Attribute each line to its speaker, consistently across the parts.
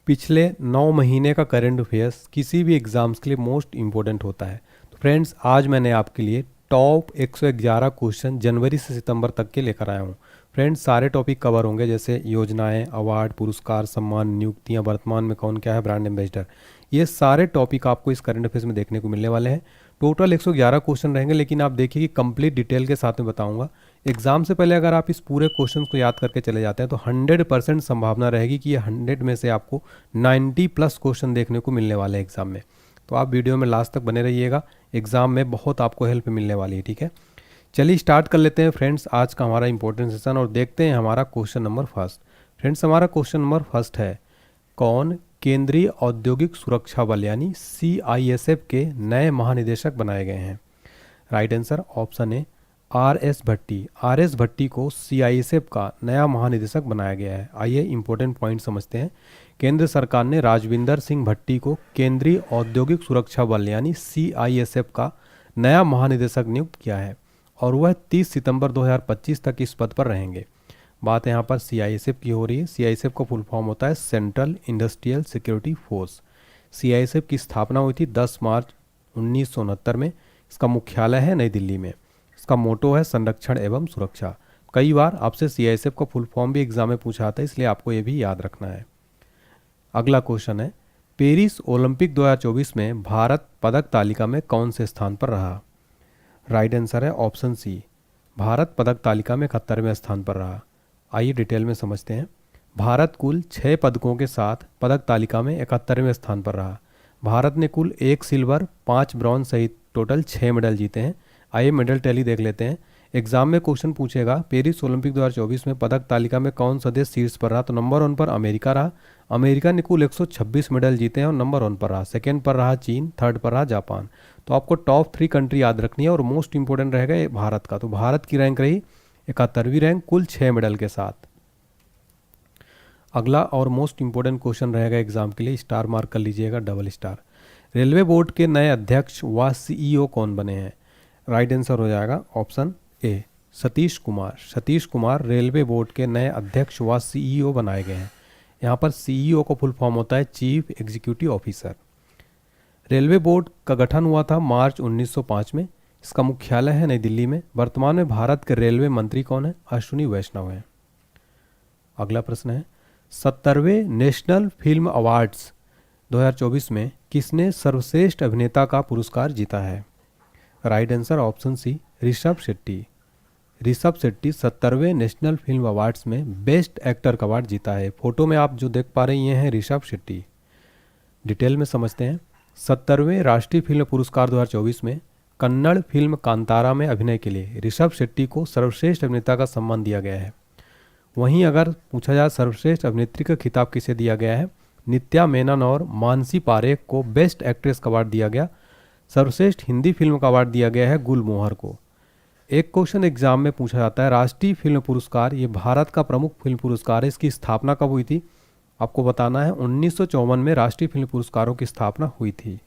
Speaker 1: पिछले 9 महीने का करंट अफेयर्स किसी भी एग्ज़ाम्स के लिए मोस्ट इम्पोर्टेंट होता है। तो फ्रेंड्स, आज मैंने आपके लिए टॉप 111 क्वेश्चन जनवरी से सितंबर तक के लेकर आया हूँ। फ्रेंड्स, सारे टॉपिक कवर होंगे, जैसे योजनाएं, अवार्ड, पुरस्कार, सम्मान, नियुक्तियां, वर्तमान में कौन क्या है, ब्रांड एम्बेसडर। ये सारे टॉपिक आपको इस करंट अफेयर्स में देखने को मिलने वाले हैं। टोटल 111 क्वेश्चन रहेंगे, लेकिन आप देखिए कि कंप्लीट डिटेल के साथ में बताऊंगा। एग्जाम से पहले अगर आप इस पूरे क्वेश्चन को याद करके चले जाते हैं तो 100% संभावना रहेगी कि ये 100 में से आपको 90+ क्वेश्चन देखने को मिलने वाले हैं एग्जाम में। तो आप वीडियो में लास्ट तक बने रहिएगा, एग्जाम में बहुत आपको हेल्प मिलने वाली है। ठीक है, चलिए स्टार्ट कर लेते हैं फ्रेंड्स आज का हमारा इंपॉर्टेंट सेशन और देखते हैं हमारा क्वेश्चन नंबर फर्स्ट। फ्रेंड्स, हमारा क्वेश्चन नंबर फर्स्ट है, कौन केंद्रीय औद्योगिक सुरक्षा बल यानी CISF के नए महानिदेशक बनाए गए हैं? Right answer option A RS Bhatti. RS भट्टी को CISF का नया महानिदेशक बनाया गया है। आइए इंपॉर्टेंट पॉइंट समझते हैं। केंद्र सरकार ने राजविंदर सिंह भट्टी को केंद्रीय औद्योगिक सुरक्षा बल यानी CISF का नया महानिदेशक नियुक्त किया है और वह 30 सितंबर 2025 तक इस पद पर रहेंगे। बात यहाँ पर CISF की हो रही है। CISF का फुल फॉर्म होता है central industrial security force. CISF की स्थापना हुई थी 10 मार्च 1969 में। इसका मुख्यालय है नई दिल्ली में। इसका मोटो है संरक्षण एवं सुरक्षा। कई बार आपसे CISF का फुल फॉर्म भी एग्जाम में पूछा आता है, इसलिए आपको ये भी याद रखना है। अगला क्वेश्चन है, पेरिस ओलंपिक 2024 में भारत पदक तालिका में कौन से स्थान पर रहा? राइट आंसर है ऑप्शन सी, भारत पदक तालिका में 71वें स्थान पर रहा। आइए डिटेल में समझते हैं। भारत कुल 6 पदकों के साथ पदक तालिका में 71वें स्थान पर रहा। भारत ने कुल 1 सिल्वर, 5 ब्रॉन्ज सहित टोटल 6 मेडल जीते हैं। आइए मेडल टैली देख लेते हैं। एग्जाम में क्वेश्चन पूछेगा पेरिस ओलंपिक 2024 में पदक तालिका में कौन सा देश शीर्ष पर रहा, तो नंबर 1 पर अमेरिका रहा। अमेरिका ने कुल 126 मेडल जीते हैं और नंबर 1 पर रहा। सेकेंड पर रहा चीन, थर्ड पर रहा जापान। तो आपको टॉप 3 कंट्री याद रखनी है और मोस्ट इंपोर्टेंट रहेगा ये भारत का। तो भारत की रैंक रही 71वीं रैंक कुल 6 मेडल के साथ। अगला और मोस्ट इंपोर्टेंट क्वेश्चन रहेगा एग्जाम के लिए, स्टार मार्क कर लीजिएगा, डबल स्टार। रेलवे बोर्ड के नए अध्यक्ष व CEO कौन बने हैं? राइट आंसर हो जाएगा option A, Satish Kumar. Satish Kumar railway board के नए अध्यक्ष व CEO बनाए गए हैं। यहाँ पर CEO का फुल फॉर्म होता है chief executive officer. Railway board का गठन हुआ था मार्च 1905 में। इसका मुख्यालय है नई दिल्ली में। वर्तमान में भारत के रेलवे मंत्री कौन है? अश्विनी वैष्णव हैं। अगला प्रश्न है, 70वें नेशनल फिल्म अवार्ड्स 2024 में किसने सर्वश्रेष्ठ अभिनेता का पुरस्कार जीता है? Right answer option C, Rishabh Shetty. Rishabh Shetty 70वें नेशनल फिल्म अवार्ड्स में बेस्ट एक्टर का अवार्ड जीता है। फोटो में आप जो देख पा रहे हैं ये हैं ऋषभ शेट्टी। डिटेल में समझते हैं। 70वें राष्ट्रीय फिल्म पुरस्कार 2024 में कन्नड़ फिल्म कांतारा में अभिनय के लिए ऋषभ शेट्टी को सर्वश्रेष्ठ अभिनेता का सम्मान दिया गया है। वहीं अगर पूछा जाए सर्वश्रेष्ठ अभिनेत्री का खिताब किसे दिया गया है, नित्या मेनन और मानसी पारेख को बेस्ट एक्ट्रेस का अवार्ड दिया गया। सर्वश्रेष्ठ हिंदी फिल्म का अवार्ड दिया गया है गुलमोहर को। एक क्वेश्चन एग्जाम में पूछा जाता है, राष्ट्रीय फिल्म पुरस्कार ये भारत का प्रमुख फिल्म पुरस्कार है, इसकी स्थापना कब हुई थी? आपको बताना है 1954 में राष्ट्रीय फिल्म पुरस्कारों की स्थापना हुई थी।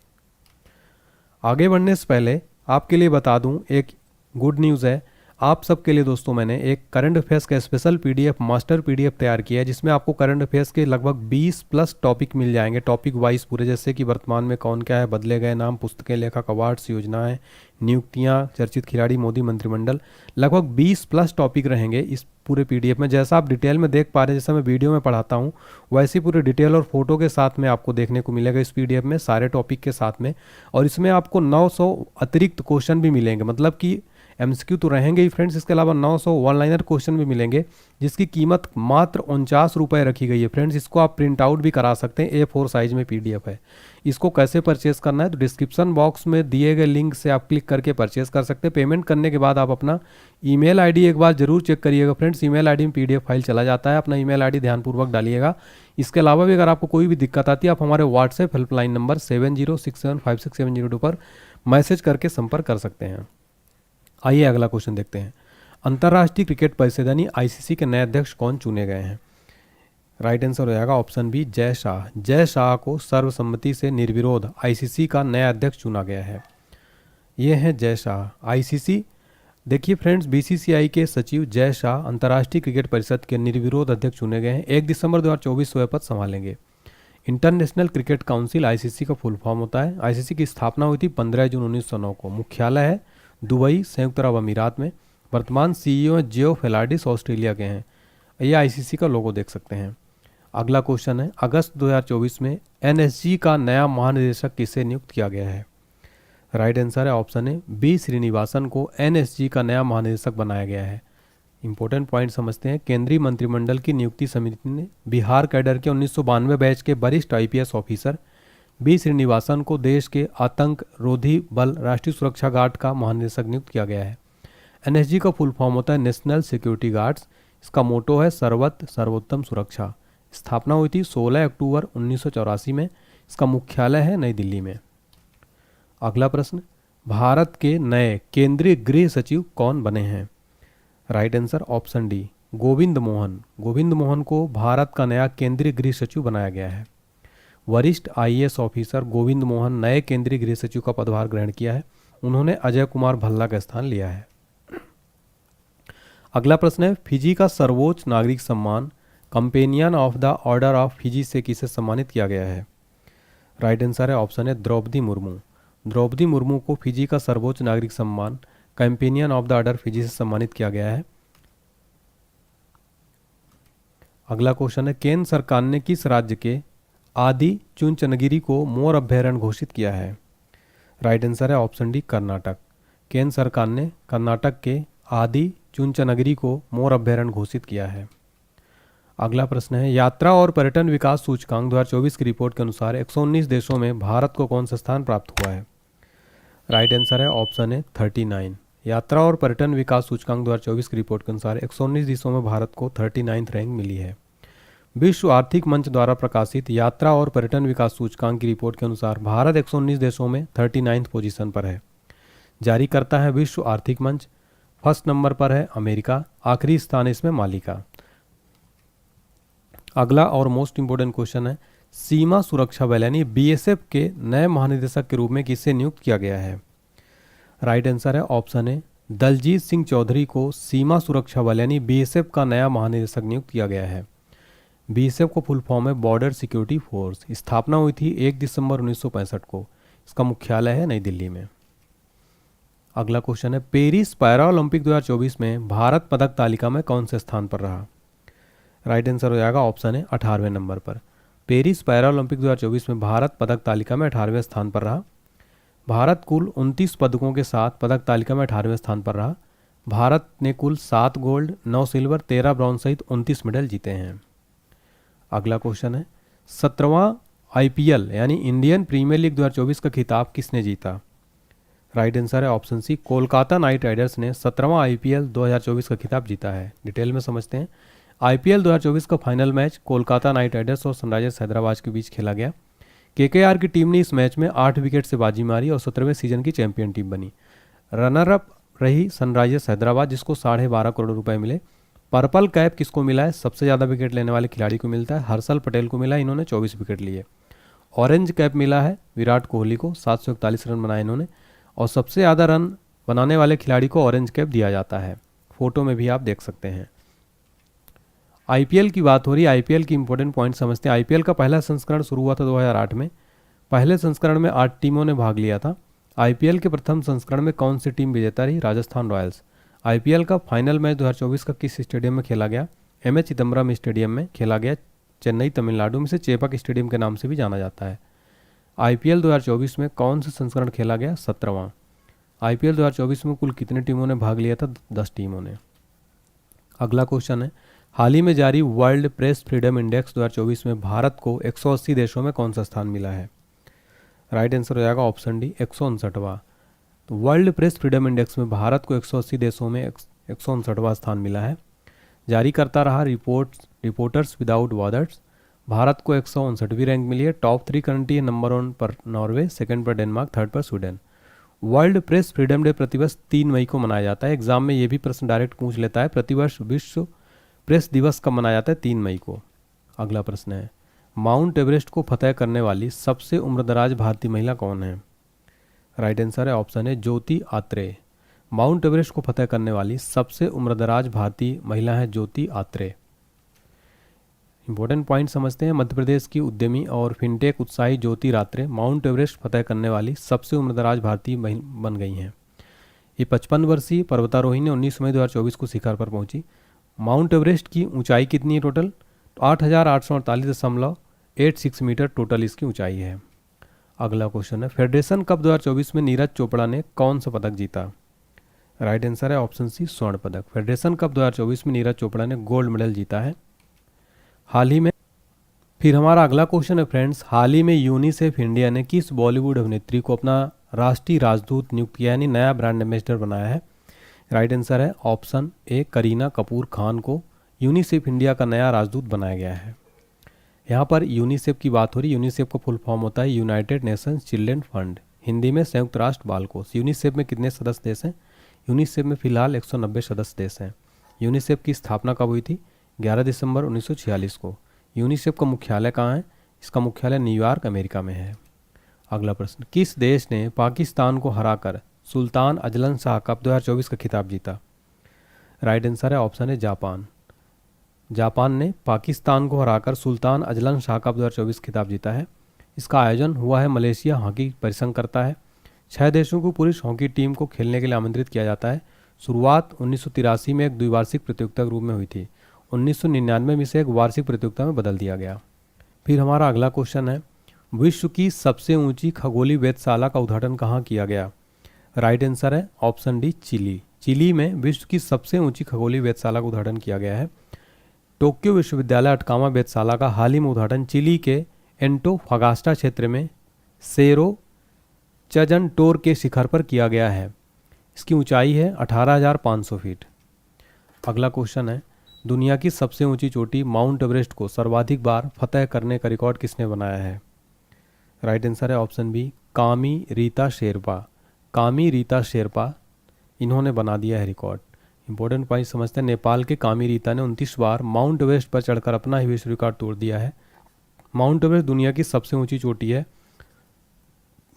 Speaker 1: आगे बढ़ने से पहले आपके लिए बता दूं, एक गुड न्यूज़ है आप सबके लिए दोस्तों। मैंने एक करंट अफेयर्स का स्पेशल PDF मास्टर PDF तैयार किया है, जिसमें आपको करंट अफेयर्स के लगभग 20+ टॉपिक मिल जाएंगे, टॉपिक वाइज पूरे, जैसे कि वर्तमान में कौन क्या है, बदले गए नाम, पुस्तकें, लेखक, अवार्ड्स, योजनाएं, नियुक्तियां, चर्चित खिलाड़ी, मोदी मंत्रिमंडल। लगभग 20+ टॉपिक रहेंगे इस पूरे PDF में। जैसा आप डिटेल में देख पा रहे हैं, जैसा मैं वीडियो में पढ़ाता हूँ, वैसे पूरे डिटेल और फोटो के साथ में आपको देखने को मिलेगा इस PDF में, सारे टॉपिक के साथ में। और इसमें आपको 900 अतिरिक्त क्वेश्चन भी मिलेंगे, मतलब कि MCQ तो रहेंगे ही फ्रेंड्स, इसके अलावा 900 वन लाइनर क्वेश्चन भी मिलेंगे, जिसकी कीमत मात्र 49 रुपये रखी गई है फ्रेंड्स। इसको आप प्रिंट आउट भी करा सकते हैं, A4 साइज में PDF है। इसको कैसे परचेस करना है, तो डिस्क्रिप्शन बॉक्स में दिए गए लिंक से आप क्लिक करके परचेस कर सकते हैं। पेमेंट करने के बाद आप अपना email ID एक बार जरूर चेक करिएगा फ्रेंड्स। email ID में PDF फाइल चला जाता है, अपना email ID ध्यानपूर्वक डालिएगा। इसके अलावा भी अगर आपको कोई भी दिक्कत आती है, आप हमारे WhatsApp हेल्पलाइन नंबर 7067567002 पर मैसेज करके संपर्क कर सकते हैं। आइए अगला क्वेश्चन देखते हैं। अंतर्राष्ट्रीय क्रिकेट परिषद यानी ICC के नए अध्यक्ष कौन चुने गए हैं? राइट आंसर हो जाएगा ऑप्शन बी, जय शाह। जय शाह को सर्वसम्मति से निर्विरोध ICC का नया अध्यक्ष चुना गया है। ये हैं जय शाह। ICC देखिए फ्रेंड्स, BCCI के सचिव जय शाह अंतर्राष्ट्रीय क्रिकेट परिषद के निर्विरोध अध्यक्ष चुने गए हैं। 1 दिसंबर 2024 से वह पद संभालेंगे। इंटरनेशनल क्रिकेट काउंसिल आईसीसी का फुल फॉर्म होता है। आईसीसी की स्थापना हुई थी 15 जून 1909 को। मुख्यालय है दुबई, संयुक्त अरब अमीरात में। वर्तमान सीईओ जियो फेलाडिस ऑस्ट्रेलिया के हैं। ये आईसीसी का लोगो देख सकते हैं। अगला क्वेश्चन है, अगस्त 2024 में एनएसजी का नया महानिदेशक किसे नियुक्त किया गया है? राइट आंसर है ऑप्शन ए बी श्रीनिवासन को एनएसजी का नया महानिदेशक बनाया गया है। इंपॉर्टेंट पॉइंट समझते हैं। केंद्रीय मंत्रिमंडल की नियुक्ति समिति ने बिहार कैडर के 1992 बैच के वरिष्ठ आईपीएस ऑफिसर बी श्रीनिवासन को देश के आतंक रोधी बल राष्ट्रीय सुरक्षा गार्ड का महानिदेशक नियुक्त किया गया है। एनएसजी का फुल फॉर्म होता है नेशनल सिक्योरिटी गार्ड्स। इसका मोटो है सर्वत्र सर्वोत्तम सुरक्षा। स्थापना हुई थी 16 अक्टूबर 1984 में। इसका मुख्यालय है नई दिल्ली में। अगला प्रश्न, भारत के नए केंद्रीय गृह सचिव कौन बने हैं? Right answer option D Govind Mohan. Govind Mohan को भारत का नया केंद्रीय गृह सचिव बनाया गया है। वरिष्ठ आईएएस ऑफिसर गोविंद मोहन नए केंद्रीय गृह सचिव का पदभार ग्रहण किया है। उन्होंने अजय कुमार भल्ला का स्थान लिया है। अगला प्रश्न है, फिजी का सर्वोच्च नागरिक सम्मान companion of the order of Fiji से किसे सम्मानित किया गया है? राइट आंसर है ऑप्शन है द्रौपदी मुर्मू। द्रौपदी मुर्मू को फिजी का सर्वोच्च नागरिक सम्मान companion of the order Fiji से सम्मानित किया गया है। अगला क्वेश्चन है, केंद्र सरकार ने किस राज्य के आदि चुनचनगिरी को मोर अभयारण्य घोषित किया है? राइट आंसर है ऑप्शन डी कर्नाटक। केंद्र सरकार ने कर्नाटक के आदि चुनचनगिरी को मोर अभयारण्य घोषित किया है। अगला प्रश्न है, यात्रा और पर्यटन विकास सूचकांक 2024 की रिपोर्ट के अनुसार 119 देशों में भारत को कौन सा स्थान प्राप्त हुआ है? राइट आंसर है ऑप्शन है 39। यात्रा और पर्यटन विकास सूचकांक 2024 की रिपोर्ट के अनुसार 119 देशों में भारत को 39th रैंक मिली है। विश्व आर्थिक मंच द्वारा प्रकाशित यात्रा और पर्यटन विकास सूचकांक की रिपोर्ट के अनुसार भारत 119 देशों में 39th पोजीशन पर है। जारी करता है विश्व आर्थिक मंच। फर्स्ट नंबर पर है अमेरिका, आखिरी स्थान इसमें माली का। अगला और मोस्ट इंपोर्टेंट क्वेश्चन है, सीमा सुरक्षा बल यानी बीएसएफ के नए महानिदेशक के रूप में किसे नियुक्त किया गया है? राइट आंसर है ऑप्शन है दलजीत सिंह चौधरी को सीमा सुरक्षा बल यानी बीएसएफ का नया महानिदेशक नियुक्त किया गया है। बीएसएफ को फुल फॉर्म है बॉर्डर सिक्योरिटी फोर्स। स्थापना हुई थी 1 दिसंबर 1965 को। इसका मुख्यालय है नई दिल्ली में। अगला क्वेश्चन है, पेरिस पैरा ओलंपिक 2024 में भारत पदक तालिका में कौन से स्थान पर रहा? राइट आंसर हो जाएगा ऑप्शन है 18वें नंबर पर। पेरिस पैरा ओलंपिक 2024 में भारत पदक तालिका में 18वें स्थान पर रहा। भारत कुल 29 पदकों के साथ पदक तालिका में 18वें स्थान पर रहा। भारत ने कुल 7 गोल्ड, 9 सिल्वर, 13 ब्रॉन्ज सहित 29 मेडल जीते हैं। अगला क्वेश्चन है, 17वां आईपीएल यानी इंडियन प्रीमियर लीग 2024 का खिताब किसने जीता? राइट आंसर है option C Kolkata Knight Riders ने 17वां आईपीएल 2024 का खिताब जीता है। डिटेल में समझते हैं। आईपीएल 2024 का final match Kolkata Knight Riders और सनराइजर्स हैदराबाद के बीच खेला गया। केकेआर की टीम ने इस मैच में 8 विकेट से बाजी मारी और 17वें सीजन की चैंपियन टीम बनी। रनर अप रही सनराइजर्स हैदराबाद, जिसको 12.5 करोड़ रुपए मिले। पर्पल कैप किसको मिला है? सबसे ज़्यादा विकेट लेने वाले खिलाड़ी को मिलता है। हर्षल पटेल को मिला, इन्होंने 24 विकेट लिए। ऑरेंज कैप मिला है विराट कोहली को, 741 रन बनाए इन्होंने। और सबसे ज़्यादा रन बनाने वाले खिलाड़ी को ऑरेंज कैप दिया जाता है। फोटो में भी आप देख सकते हैं। आईपीएल की बात हो रही है। आईपीएल की इंपॉर्टेंट पॉइंट समझते हैं। आईपीएल का पहला संस्करण शुरू हुआ था 2008 में। पहले संस्करण में 8 टीमों ने भाग लिया था। आईपीएल के प्रथम संस्करण में कौन सी टीम विजेता रही? राजस्थान रॉयल्स। आईपीएल का फाइनल मैच 2024 का किस स्टेडियम में खेला गया? एमए चिदम्बरम स्टेडियम में खेला गया। चेन्नई तमिलनाडु में से चेपक स्टेडियम के नाम से भी जाना जाता है। आईपीएल 2024 में कौन सा संस्करण खेला गया? 17वां। आईपीएल 2024 में कुल कितने टीमों ने भाग लिया था? 10 टीमों ने। अगला क्वेश्चन है, हाल ही में जारी वर्ल्ड प्रेस फ्रीडम इंडेक्स 2024 में भारत को 180 देशों में कौन सा स्थान मिला है? राइट आंसर हो जाएगा ऑप्शन डी 159वां। तो वर्ल्ड प्रेस फ्रीडम इंडेक्स में भारत को 180 देशों में 159वां स्थान मिला है। जारी करता रहा रिपोर्टर्स विदाउट बॉर्डर्स। भारत को 159वीं रैंक मिली है। टॉप 3 कंट्री है। नंबर 1 पर नॉर्वे, सेकंड पर डेनमार्क, थर्ड पर Sweden. World press freedom day प्रतिवर्ष 3 मई को मनाया जाता है। एग्जाम में ये भी प्रश्न डायरेक्ट पूछ लेता है। प्रतिवर्ष विश्व प्रेस दिवस कब मनाया जाता है? 3 मई को। अगला प्रश्न है, माउंट एवरेस्ट को फतह करने वाली सबसे उम्रदराज भारतीय महिला कौन है? राइट आंसर है ऑप्शन है ज्योति आत्रेय। माउंट एवरेस्ट को फतह करने वाली सबसे उम्रदराज भारतीय महिला है ज्योति आत्रेय। इंपॉर्टेंट पॉइंट समझते हैं। मध्य प्रदेश की उद्यमी और फिनटेक उत्साही ज्योति रात्रे माउंट एवरेस्ट फतह करने वाली सबसे उम्रदराज भारतीय बन गई हैं। ये 55 वर्षीय पर्वतारोही ने 19 मई 2024 को शिखर पर पहुंची। माउंट एवरेस्ट की ऊंचाई कितनी है टोटल? 8,848.86 मीटर टोटल इसकी ऊंचाई है। अगला क्वेश्चन है, फेडरेशन कप 2024 में नीरज चोपड़ा ने कौन सा पदक जीता? राइट आंसर है ऑप्शन सी, स्वर्ण पदक। फेडरेशन कप 2024 में नीरज चोपड़ा ने गोल्ड मेडल जीता है हाल ही में। फिर हमारा अगला क्वेश्चन है फ्रेंड्स, हाल ही में यूनिसेफ इंडिया ने किस बॉलीवुड अभिनेत्री को अपना राष्ट्रीय राजदूत नियुक्त किया यानी नया ब्रांड एम्बेसडर बनाया है? राइट आंसर है ऑप्शन ए, करीना कपूर खान को यूनिसेफ इंडिया का नया राजदूत बनाया गया है। यहाँ पर यूनिसेफ की बात हो रही है। यूनिसेफ का फुल फॉर्म होता है United Nations children fund, Hindi में संयुक्त राष्ट्र बाल कोष। यूनिसेफ में कितने सदस्य देश हैं? यूनिसेफ में फिलहाल 190 सदस्य देश हैं। यूनिसेफ की स्थापना कब हुई थी? 11 दिसंबर 1946 को। यूनिसेफ का मुख्यालय कहाँ है? इसका मुख्यालय न्यूयॉर्क अमेरिका में है। अगला प्रश्न, किस देश ने पाकिस्तान को हराकर सुल्तान अजलन शाह कप 2024 का खिताब जीता? राइट आंसर है ऑप्शन है जापान। जापान ने पाकिस्तान को हराकर सुल्तान अजलन शाह कप 2024 खिताब जीता है। इसका आयोजन हुआ है मलेशिया हॉकी परिसंघ करता है। 6 देशों को पुरुष हॉकी टीम को खेलने के लिए आमंत्रित किया जाता है। शुरुआत 1983 में एक द्विवार्षिक प्रतियोगिता के रूप में हुई थी। 1999 में इसे एक वार्षिक प्रतियोगिता में बदल दिया गया। फिर हमारा अगला क्वेश्चन है, विश्व की सबसे ऊंची खगोलीय वेधशाला का उद्घाटन कहाँ किया गया? राइट आंसर है ऑप्शन डी, चिली। चिली में विश्व की सबसे ऊंची खगोलीय वेधशाला का उद्घाटन किया गया है। टोक्यो विश्वविद्यालय अटकामा वेधशाला का हाल ही में उद्घाटन चिली के एंटोफागास्टा क्षेत्र में सेरो चजनटोर के शिखर पर किया गया है। इसकी ऊंचाई है 18,500 फीट। अगला क्वेश्चन है, दुनिया की सबसे ऊंची चोटी माउंट एवरेस्ट को सर्वाधिक बार फतह करने का रिकॉर्ड किसने बनाया है? राइट आंसर है ऑप्शन बी, कामी रीता शेरपा। कामी रीता शेरपा इन्होंने बना दिया है रिकॉर्ड। इंपॉर्टेंट पॉइंट समझते हैं, नेपाल के कामी रीता ने 29 बार माउंट एवरेस्ट पर चढ़कर अपना ही विश्व रिकॉर्ड तोड़ दिया है। माउंट एवरेस्ट दुनिया की सबसे ऊंची चोटी है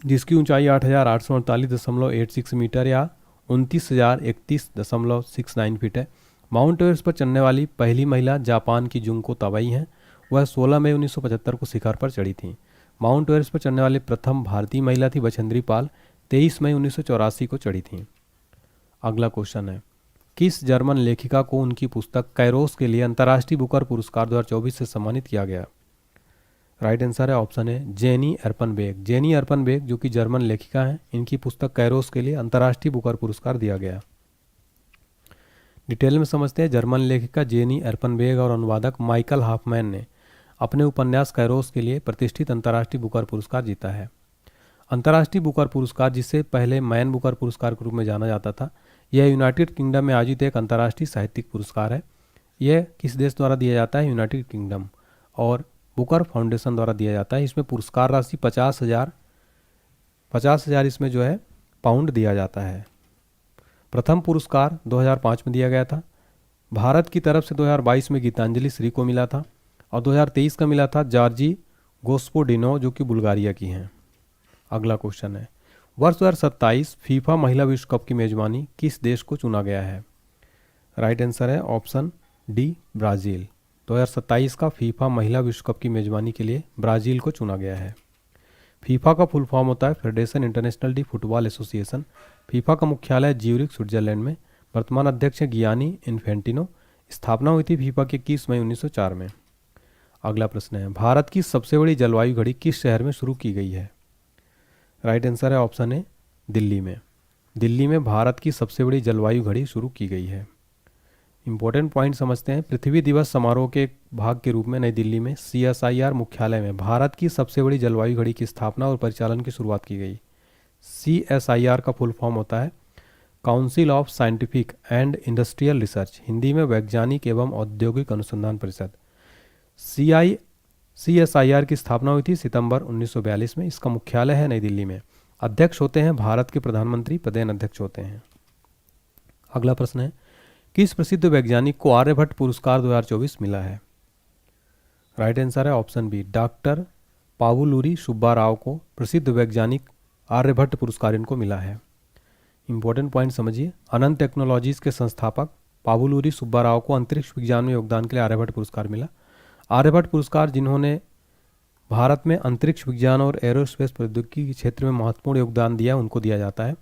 Speaker 1: जिसकी ऊंचाई 8,848.86 मीटर या 29,031.69 फीट है। माउंट एवरेस्ट पर चढ़ने वाली पहली महिला जापान की जुंको ताबई हैं। वह 16 मई 1975 को शिखर पर चढ़ी थी। माउंट एवरेस्ट पर चढ़ने वाली प्रथम भारतीय महिला थी बछेंद्री पाल, 23 मई 1984 को चढ़ी थी। अगला क्वेश्चन है, किस जर्मन लेखिका को उनकी पुस्तक कैरोस के लिए अंतर्राष्ट्रीय बुकर पुरस्कार 2024 से सम्मानित किया गया? राइट आंसर है ऑप्शन है जेनी एर्पनबेक। जेनी एर्पनबेक जो कि जर्मन लेखिका हैं, इनकी पुस्तक कैरोस के लिए अंतर्राष्ट्रीय बुकर पुरस्कार दिया गया। डिटेल में समझते हैं, जर्मन लेखिका जेनी एर्पनबेक और अनुवादक माइकल हाफमैन ने अपने उपन्यास कैरोस के लिए प्रतिष्ठित अंतर्राष्ट्रीय बुकर पुरस्कार जीता है। अंतर्राष्ट्रीय बुकर पुरस्कार, जिसे पहले मैन बुकर पुरस्कार के रूप में जाना जाता था, यह यूनाइटेड किंगडम में आयोजित एक अंतर्राष्ट्रीय साहित्यिक पुरस्कार है। यह किस देश द्वारा दिया जाता है? यूनाइटेड किंगडम, और बुकर फाउंडेशन द्वारा दिया जाता है। इसमें पुरस्कार राशि 50,000 इसमें जो है पाउंड दिया जाता है। प्रथम पुरस्कार 2005 में दिया गया था। भारत की तरफ से 2022 में गीतांजलि श्री को मिला था और 2023 का मिला था जॉर्जी गोस्पोडिनो जो कि बुल्गारिया की हैं। अगला क्वेश्चन है, वर्ष 2027 फीफा महिला विश्व कप की मेजबानी किस देश को चुना गया है? राइट आंसर है ऑप्शन डी, ब्राज़ील। 2027 का फीफा महिला विश्व कप की मेजबानी के लिए ब्राज़ील को चुना गया है। फीफा का फुल फॉर्म होता है federation international D football association. FIFA का मुख्यालय ज्यूरिख स्विट्जरलैंड में। वर्तमान अध्यक्ष है गियानी इन्फेंटिनो। स्थापना हुई थी फीफा के 21 मई 1904 में। अगला प्रश्न है, भारत की सबसे बड़ी जलवायु घड़ी किस शहर में शुरू की गई है? राइट आंसर है ऑप्शन ए, दिल्ली में। दिल्ली में भारत की सबसे बड़ी जलवायु घड़ी शुरू की गई है। इंपॉर्टेंट पॉइंट समझते हैं, पृथ्वी दिवस समारोह के एक भाग के रूप में नई दिल्ली में CSIR मुख्यालय में भारत की सबसे बड़ी जलवायु घड़ी की स्थापना और परिचालन की शुरुआत की गई। CSIR का फुल फॉर्म होता है council of scientific and industrial research, Hindi में वैज्ञानिक एवं औद्योगिक अनुसंधान परिषद। CSIR की स्थापना हुई थी सितंबर 1942 में। इसका मुख्यालय है नई दिल्ली में। अध्यक्ष होते हैं भारत के प्रधानमंत्री, प्रदेश अध्यक्ष होते हैं। अगला प्रश्न है, किस प्रसिद्ध वैज्ञानिक को आर्यभट्ट पुरस्कार 2024 मिला है? राइट आंसर है option B, doctor Pavuluri Subba Rao को प्रसिद्ध वैज्ञानिक आर्यभट्ट पुरस्कार इनको मिला है। इंपॉर्टेंट पॉइंट समझिए, अनंत टेक्नोलॉजीज के संस्थापक पावुलूरी सुब्बा राव को अंतरिक्ष विज्ञान में योगदान के लिए आर्यभट्ट पुरस्कार मिला। आर्यभट्ट पुरस्कार जिन्होंने भारत में अंतरिक्ष विज्ञान और एरोस्पेस प्रौद्योगिकी के क्षेत्र में महत्वपूर्ण योगदान दिया उनको दिया जाता है।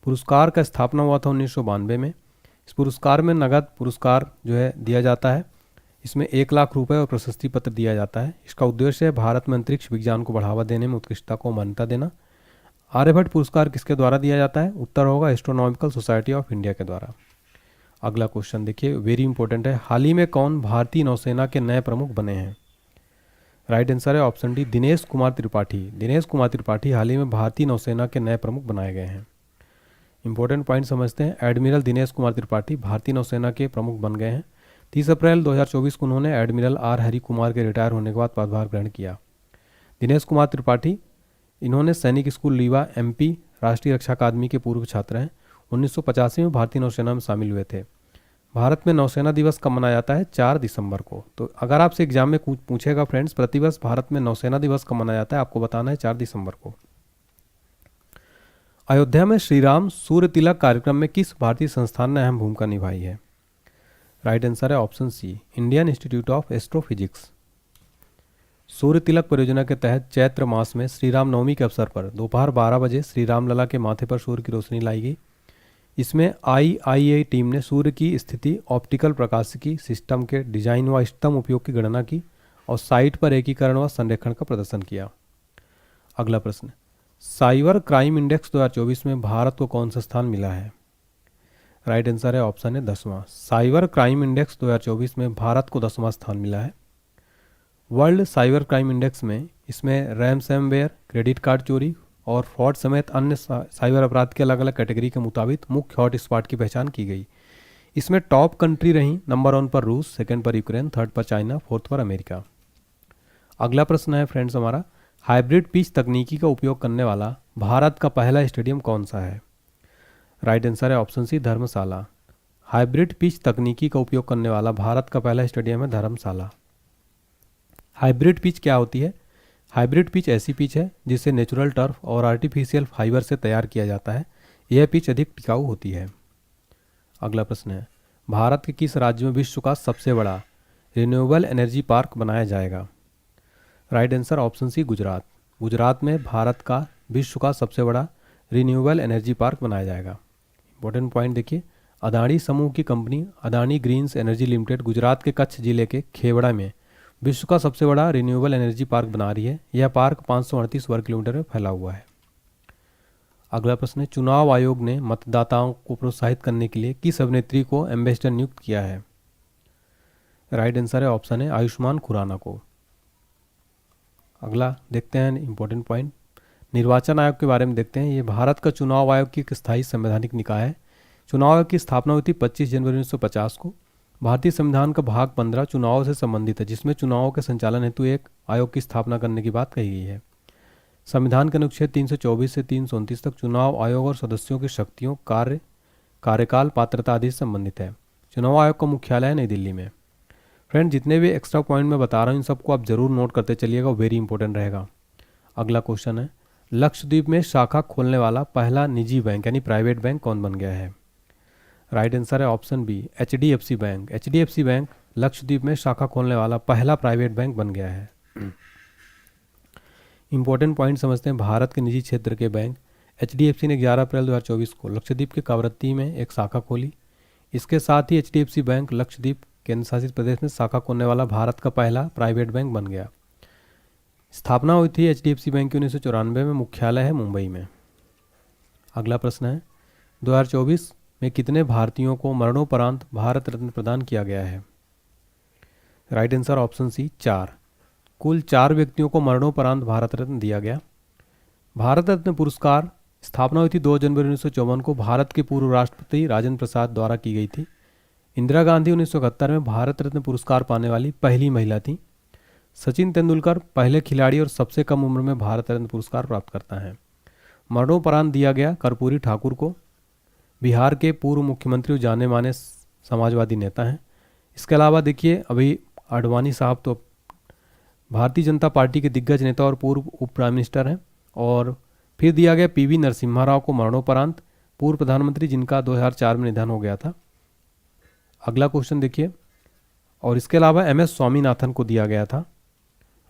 Speaker 1: पुरस्कार का स्थापना हुआ था 1992 में। इस पुरस्कार में नगद पुरस्कार जो है दिया जाता है। इसमें 1 लाख रुपए और प्रशस्ति पत्र दिया जाता है। इसका उद्देश्य है भारत में अंतरिक्ष विज्ञान को बढ़ावा देने में उत्कृष्टता को मान्यता देना। आर्यभट्ट पुरस्कार किसके द्वारा दिया जाता है? उत्तर होगा एस्ट्रोनॉमिकल सोसाइटी ऑफ इंडिया के द्वारा। अगला क्वेश्चन देखिए, वेरी इंपॉर्टेंट है। हाल ही में कौन भारतीय नौसेना के नए प्रमुख बने हैं? राइट आंसर है ऑप्शन डी, दिनेश कुमार त्रिपाठी। दिनेश कुमार त्रिपाठी हाल ही में भारतीय नौसेना के नए प्रमुख बनाए गए हैं। इंपॉर्टेंट पॉइंट समझते हैं। एडमिरल दिनेश कुमार त्रिपाठी भारतीय नौसेना के प्रमुख बन गए हैं। 30 अप्रैल 2024 को उन्होंने एडमिरल आर हरि कुमार के रिटायर होने के बाद पदभार ग्रहण किया। दिनेश कुमार त्रिपाठी इन्होंने सैनिक स्कूल रीवा MP राष्ट्रीय रक्षा अकादमी के पूर्व छात्र हैं। 1985 में भारतीय नौसेना में शामिल हुए थे। भारत में नौसेना दिवस कब मनाया जाता है? 4 दिसंबर को। तो अगर आपसे एग्जाम में पूछेगा फ्रेंड्स प्रतिवर्ष भारत में नौसेना दिवस कब मनाया जाता है, आपको बताना है 4 दिसंबर को। अयोध्या में श्री राम सूर्य तिलक कार्यक्रम में किस भारतीय संस्थान ने अहम भूमिका निभाई है? राइट आंसर है option C, Indian institute of astrophysics. Surya Tilak परियोजना के तहत चैत्र मास में श्री राम नवमी के अवसर पर दोपहर 12 बजे श्री राम लला के माथे पर सूर्य की रोशनी लाई गई। इसमें IIA टीम ने सूर्य की स्थिति, ऑप्टिकल प्रकाशिकी सिस्टम के डिजाइन व इष्टतम उपयोग की गणना की और साइट पर एकीकरण व संरेखण का प्रदर्शन किया। अगला प्रश्न, साइबर क्राइम इंडेक्स 2024 में भारत को कौन सा स्थान मिला है? राइट आंसर है ऑप्शन है 10वां। साइबर क्राइम इंडेक्स 2024 में भारत को 10वां स्थान मिला है। वर्ल्ड साइबर क्राइम इंडेक्स में इसमें रैनसमवेयर, क्रेडिट कार्ड चोरी और फ्रॉड समेत अन्य साइबर अपराध के अलग अलग कैटेगरी के मुताबिक मुख्य हॉट स्पॉट की पहचान की गई। इसमें टॉप कंट्री रही नंबर 1 पर रूस, सेकंड पर यूक्रेन, थर्ड पर चाइना, फोर्थ पर अमेरिका। अगला प्रश्न है फ्रेंड्स हमारा, हाइब्रिड पिच तकनीकी का उपयोग करने वाला भारत का पहला स्टेडियम कौन सा है? राइट आंसर है ऑप्शन सी, धर्मशाला। हाइब्रिड पिच तकनीकी का उपयोग करने वाला भारत का पहला स्टेडियम है धर्मशाला। हाइब्रिड पिच क्या होती है? हाइब्रिड पिच ऐसी पिच है जिसे नेचुरल टर्फ और आर्टिफिशियल फाइबर से तैयार किया जाता है। यह पिच अधिक टिकाऊ होती है। अगला प्रश्न है, भारत के किस राज्य में विश्व का सबसे बड़ा रिन्यूएबल एनर्जी पार्क बनाया जाएगा? Right answer option C, Gujarat. Gujarat में भारत का विश्व का सबसे बड़ा रिन्यूएबल एनर्जी पार्क बनाया जाएगा। इंपॉर्टेंट पॉइंट देखिए, अदानी समूह की company Adani Greens energy limited Gujarat के कच्छ जिले के खेवड़ा में विश्व का सबसे बड़ा रिन्यूएबल एनर्जी पार्क बना रही है। यह पार्क 538 वर्ग किलोमीटर में फैला हुआ है। अगला प्रश्न है, चुनाव आयोग ने मतदाताओं को प्रोत्साहित करने के लिए किस अभिनेत्री को एम्बेसडर नियुक्त किया है? राइट आंसर है ऑप्शन है, आयुष्मान खुराना को। अगला देखते हैं इंपॉर्टेंट पॉइंट, निर्वाचन आयोग के बारे में देखते हैं। ये भारत का चुनाव आयोग की एक स्थायी संवैधानिक निकाय है। चुनाव आयोग की स्थापना हुई थी 25 जनवरी 1950 को। भारतीय संविधान का भाग 15 चुनाव से संबंधित है, जिसमें चुनावों के संचालन हेतु एक आयोग की स्थापना करने की बात कही गई है। संविधान के अनुच्छेद 324 से 329 तक चुनाव आयोग और सदस्यों की शक्तियों, कार्यकाल, पात्रता आदि से संबंधित है। चुनाव आयोग का मुख्यालय है नई दिल्ली में। फ्रेंड, जितने भी एक्स्ट्रा पॉइंट मैं बता रहा हूँ इन सबको आप जरूर नोट करते चलिएगा, वेरी इंपॉर्टेंट रहेगा। अगला क्वेश्चन है, लक्षद्वीप में शाखा खोलने वाला पहला निजी बैंक यानी प्राइवेट बैंक कौन बन गया है? राइट आंसर है option B, HDFC bank. HDFC bank Lakshadweep में शाखा खोलने वाला पहला प्राइवेट बैंक बन गया है। इंपॉर्टेंट पॉइंट समझते हैं, भारत के निजी क्षेत्र के बैंक HDFC ने 11 अप्रैल 2024 को लक्षद्वीप के कवरत्ती में एक शाखा खोली। इसके साथ ही HDFC बैंक लक्षद्वीप केंद्र शासित प्रदेश में शाखा खोलने वाला भारत का पहला प्राइवेट बैंक बन गया। स्थापना हुई थी HDFC बैंक की 1994 में, मुख्यालय है मुंबई में। अगला प्रश्न है, 2024 में कितने भारतीयों को मरणोपरांत भारत रत्न प्रदान किया गया है? Right answer option C, 4। कुल 4 व्यक्तियों को मरणोपरांत भारत रत्न दिया गया। भारत रत्न पुरस्कार स्थापना हुई थी 2 जनवरी 1954 को भारत के पूर्व राष्ट्रपति राजेंद्र प्रसाद द्वारा की गई थी। इंदिरा गांधी 1971 में भारत रत्न पुरस्कार पाने वाली पहली महिला थी। सचिन तेंदुलकर पहले खिलाड़ी और सबसे कम उम्र में भारत रत्न पुरस्कार प्राप्त करता है। मरणोपरांत दिया गया कर्पूरी ठाकुर को, बिहार के पूर्व मुख्यमंत्री और जाने माने समाजवादी नेता हैं। इसके अलावा देखिए, अभी आडवाणी साहब तो भारतीय जनता पार्टी के दिग्गज नेता और पूर्व उप प्राइम मिनिस्टर हैं। और फिर दिया गया PV नरसिम्हा राव को मरणोपरांत, पूर्व प्रधानमंत्री जिनका 2004 में निधन हो गया था। अगला क्वेश्चन देखिए, और इसके अलावा MS स्वामीनाथन को दिया गया था।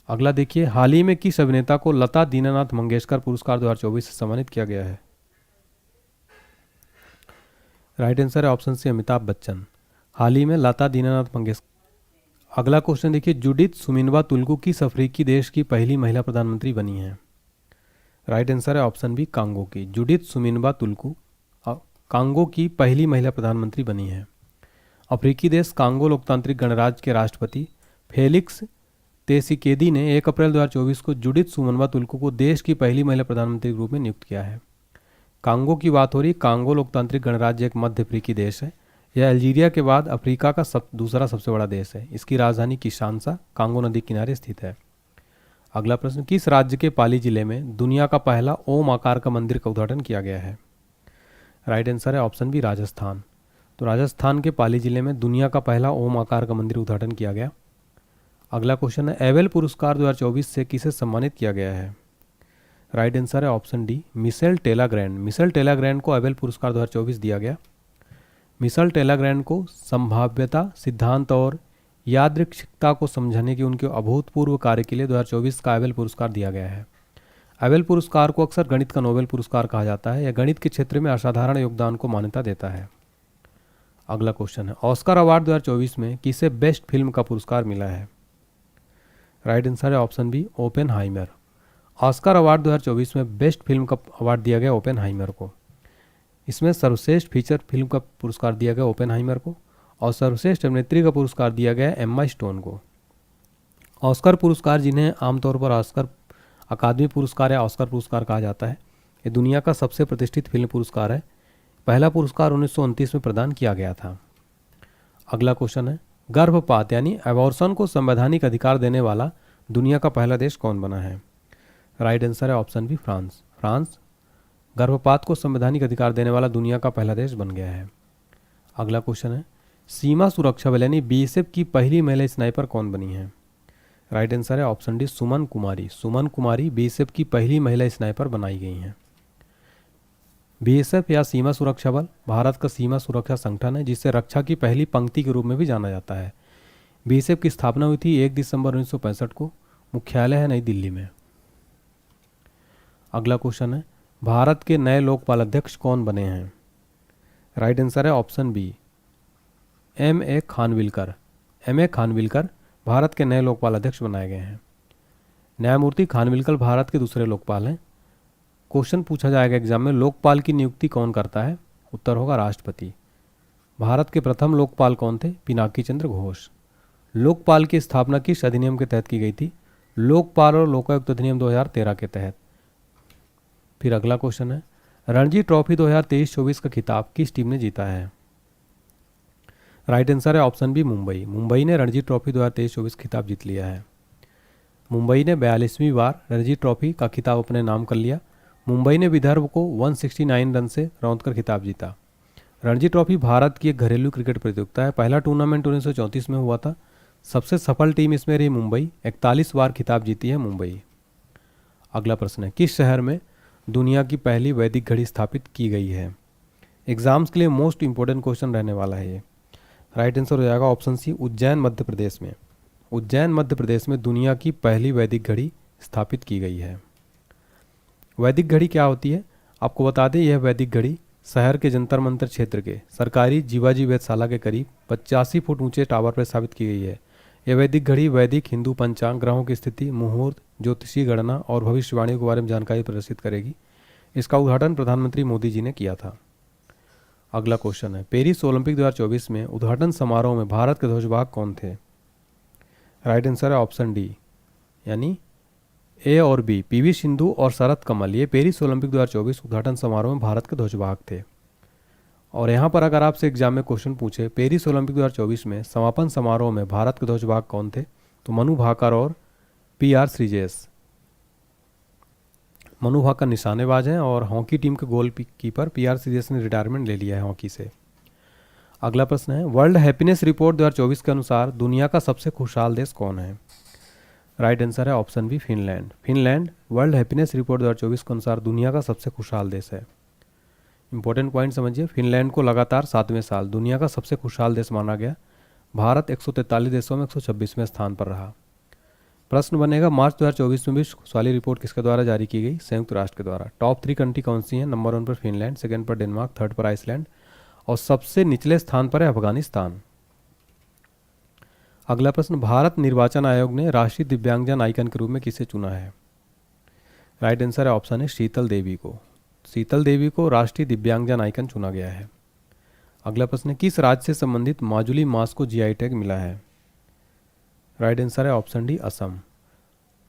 Speaker 1: अगला देखिए, हाल ही में किस अभिनेता को लता दीनानाथ मंगेशकर पुरस्कार 2024 से सम्मानित किया गया है? राइट आंसर है ऑप्शन सी, अमिताभ बच्चन। हाल ही में लता दीनानाथ मंगेशकर। अगला क्वेश्चन देखिए, जुडिथ सुमिनवा तुलगू किस अफ्रीकी देश की पहली महिला प्रधानमंत्री बनी है? राइट आंसर है ऑप्शन बी, कांगो की। जुडिथ सुमिनवा तुलगू कांगो की पहली महिला प्रधानमंत्री बनी है। अफ्रीकी देश कांगो लोकतांत्रिक गणराज्य के राष्ट्रपति फेलिक्स त्सेकीदी ने 1 अप्रैल 2024 को जुडिथ सुमिनवा तुलगू को देश की पहली महिला प्रधानमंत्री के रूप में नियुक्त किया है। कांगो की बात हो रही। कांगो लोकतांत्रिक गणराज्य एक मध्य अफ्रीकी देश है। यह अल्जीरिया के बाद अफ्रीका का दूसरा सबसे बड़ा देश है। इसकी राजधानी किशानसा कांगो नदी किनारे स्थित है। अगला प्रश्न, किस राज्य के पाली जिले में दुनिया का पहला ओम आकार का मंदिर का उद्घाटन किया गया है? राइट आंसर है ऑप्शन बी, राजस्थान। तो राजस्थान के पाली जिले में दुनिया का पहला ओम आकार का मंदिर उद्घाटन किया गया। अगला क्वेश्चन है, एबेल पुरस्कार 2024 से किसे सम्मानित किया गया है? राइट आंसर है ऑप्शन डी, मिशेल टेलाग्रैंड। मिशेल टेलाग्रैंड को एबेल पुरस्कार 2024 दिया गया। मिशेल टेलाग्रैंड को संभाव्यता सिद्धांत और यादृच्छिकता को समझने की उनके अभूतपूर्व कार्य के लिए 2024 का एबेल पुरस्कार दिया गया है। एबेल पुरस्कार को अक्सर गणित का नोबेल पुरस्कार कहा जाता है। यह गणित के क्षेत्र में असाधारण योगदान को मान्यता देता है। अगला क्वेश्चन है, ऑस्कर अवार्ड 2024 में किसे बेस्ट फिल्म का पुरस्कार मिला है? राइट आंसर है option B, Oppenheimer. Oscar award 2024 में बेस्ट फिल्म का अवार्ड दिया गया ओपेनहाइमर को। इसमें सर्वश्रेष्ठ फीचर फिल्म का पुरस्कार दिया गया ओपेनहाइमर को और सर्वश्रेष्ठ अभिनेत्री का पुरस्कार दिया गया एम्मा स्टोन को। ऑस्कर पुरस्कार, जिन्हें आमतौर पर ऑस्कर अकादमी पुरस्कार या ऑस्कर पुरस्कार कहा जाता है, ये दुनिया का सबसे प्रतिष्ठित फिल्म पुरस्कार है। पहला पुरस्कार 1929 में प्रदान किया गया था। अगला क्वेश्चन है, गर्भपात यानी अबॉर्शन को संवैधानिक अधिकार देने वाला दुनिया का पहला देश कौन बना है? राइट आंसर है ऑप्शन बी, फ्रांस। फ्रांस गर्भपात को संवैधानिक अधिकार देने वाला दुनिया का पहला देश बन गया है। अगला क्वेश्चन है, सीमा सुरक्षा बल यानी BSF की पहली महिला स्नाइपर कौन बनी है? राइट आंसर है ऑप्शन डी, सुमन कुमारी। सुमन कुमारी BSF की पहली महिला स्नाइपर बनाई गई हैं। BSF या सीमा सुरक्षा बल भारत का सीमा सुरक्षा संगठन है, जिसे रक्षा की पहली पंक्ति के रूप में भी जाना जाता है। BSF की स्थापना हुई थी 1 दिसंबर 1965 को। मुख्यालय है नई दिल्ली में। अगला क्वेश्चन है, भारत के नए लोकपाल अध्यक्ष कौन बने हैं? राइट आंसर है option B, M.A. Khanwilkar. M.A. Khanwilkar Bharat के नए लोकपाल अध्यक्ष बनाए गए हैं। न्यायमूर्ति खानविलकर भारत के दूसरे लोकपाल हैं। क्वेश्चन पूछा जाएगा एग्जाम में, लोकपाल की नियुक्ति कौन करता है? उत्तर होगा राष्ट्रपति। भारत के प्रथम लोकपाल कौन थे? पिनाकी चंद्र घोष। लोकपाल की स्थापना किस अधिनियम के तहत की गई थी? लोकपाल और लोकायुक्त अधिनियम 2013 के तहत। फिर अगला क्वेश्चन है, रणजी ट्रॉफी 2023-24 का खिताब किस टीम ने जीता है? राइट आंसर है ऑप्शन बी, मुंबई। मुंबई ने रणजी ट्रॉफी 2023-24 खिताब जीत लिया है। मुंबई ने 42वीं बार रणजी ट्रॉफी का खिताब अपने नाम कर लिया। मुंबई ने विदर्भ को 169 रन से रौंदकर खिताब जीता। रणजी ट्रॉफी भारत की एक घरेलू क्रिकेट प्रतियोगिता है। पहला टूर्नामेंट 1934 में हुआ था। सबसे सफल टीम इसमें रही मुंबई। 41 बार खिताब जीती है मुंबई। अगला प्रश्न है, किस शहर में दुनिया की पहली वैदिक घड़ी स्थापित की गई है? एग्जाम्स के लिए मोस्ट इंपॉर्टेंट क्वेश्चन रहने वाला है ये। राइट आंसर हो जाएगा ऑप्शन सी, उज्जैन मध्य प्रदेश में। उज्जैन मध्य प्रदेश में दुनिया की पहली वैदिक घड़ी स्थापित की गई है। वैदिक घड़ी क्या होती है आपको बता दें, यह वैदिक घड़ी शहर के जंतर मंतर क्षेत्र के सरकारी जीवाजी वेधशाला के करीब 85 फुट ऊंचे टावर पर स्थापित की गई है। यह वैदिक घड़ी वैदिक हिंदू पंचांग, ग्रहों की स्थिति, मुहूर्त, ज्योतिषीय गणना और भविष्यवाणी के बारे में जानकारी प्रदर्शित करेगी। इसका उद्घाटन प्रधानमंत्री मोदी जी ने किया था। अगला क्वेश्चन है, पेरिस ओलंपिक 2024 में उद्घाटन समारोह में भारत के ध्वजवाहक कौन थे? राइट आंसर है ऑप्शन डी, यानी ए और बी, PV सिंधु और शरत कमल। ये पेरिस ओलंपिक 2024 उद्घाटन समारोह में भारत के ध्वजवाहक थे। और यहाँ पर अगर आपसे एग्जाम में क्वेश्चन पूछे पेरिस ओलंपिक 2024 में समापन समारोह में भारत के ध्वजवाहक कौन थे, तो मनु भाकर और PR श्रीजेश। मनु भाकर निशानेबाज हैं और हॉकी टीम के गोल कीपर PR श्रीजेश ने रिटायरमेंट ले लिया है हॉकी से। अगला प्रश्न है, वर्ल्ड हैप्पीनेस रिपोर्ट 2024 के अनुसार दुनिया का सबसे खुशहाल देश कौन है? राइट आंसर है option B, Finland. Finland world happiness report 2024 के अनुसार दुनिया का सबसे खुशहाल देश है। इंपॉर्टेंट पॉइंट समझिए, फिनलैंड को लगातार 7वें साल दुनिया का सबसे खुशहाल देश माना गया। भारत 143 देशों में 126वें स्थान पर रहा। प्रश्न बनेगा मार्च 2024 में विश्व खुशहाली रिपोर्ट किसके द्वारा जारी की गई? संयुक्त राष्ट्र के द्वारा। टॉप 3 कंट्री कौन सी हैं? नंबर 1 पर फिनलैंड, सेकंड पर डेनमार्क, थर्ड पर आइसलैंड और सबसे निचले स्थान पर है अफगानिस्तान। अगला प्रश्न, भारत निर्वाचन आयोग ने राष्ट्रीय दिव्यांगजन आइकन के रूप में किसे चुना है? राइट आंसर है ऑप्शन है शीतल देवी को। शीतल देवी को राष्ट्रीय दिव्यांगजन आइकन चुना गया है। अगला प्रश्न, किस राज्य से संबंधित माजुली मांस को जीआई टैग मिला है? राइट आंसर है ऑप्शन डी असम।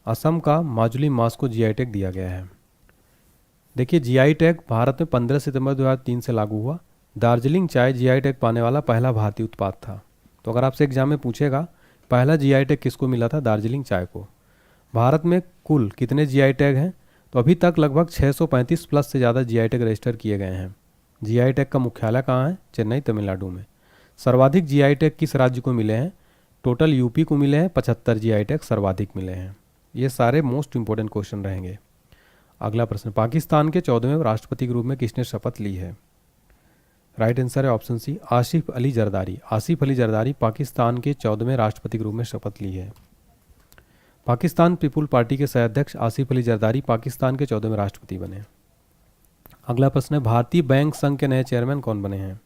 Speaker 1: असम का माजुली मांस को जीआई टैग दिया गया है। देखिए जीआई टैग भारत में 15 सितंबर 2003 से लागू हुआ। दार्जिलिंग चाय जीआई टैग पाने वाला पहला भारतीय उत्पाद था। तो अगर आपसे एग्जाम में पूछेगा पहला जीआई टैग किसको मिला था? दार्जिलिंग चाय को। भारत में कुल कितने जीआई टैग हैं? तो अभी तक लगभग 635 प्लस से ज़्यादा जीआई टैग रजिस्टर किए गए हैं। जीआई टैग का मुख्यालय कहाँ है? चेन्नई, तमिलनाडु में। सर्वाधिक जीआई टैग किस राज्य को मिले हैं? टोटल यूपी को मिले हैं 75 जीआई टैग सर्वाधिक मिले हैं। ये सारे मोस्ट इंपॉर्टेंट क्वेश्चन रहेंगे। अगला प्रश्न, पाकिस्तान के 14वें राष्ट्रपति के रूप में किसने शपथ ली है? राइट आंसर है ऑप्शन सी आसिफ अली जरदारी। आसिफ अली जरदारी पाकिस्तान के 14वें राष्ट्रपति के रूप में शपथ ली है। पाकिस्तान पीपुल पार्टी के सह अध्यक्ष आसिफ अली जरदारी पाकिस्तान के 14वें राष्ट्रपति बने। अगला प्रश्न है, भारतीय बैंक संघ के नए चेयरमैन कौन बने हैं?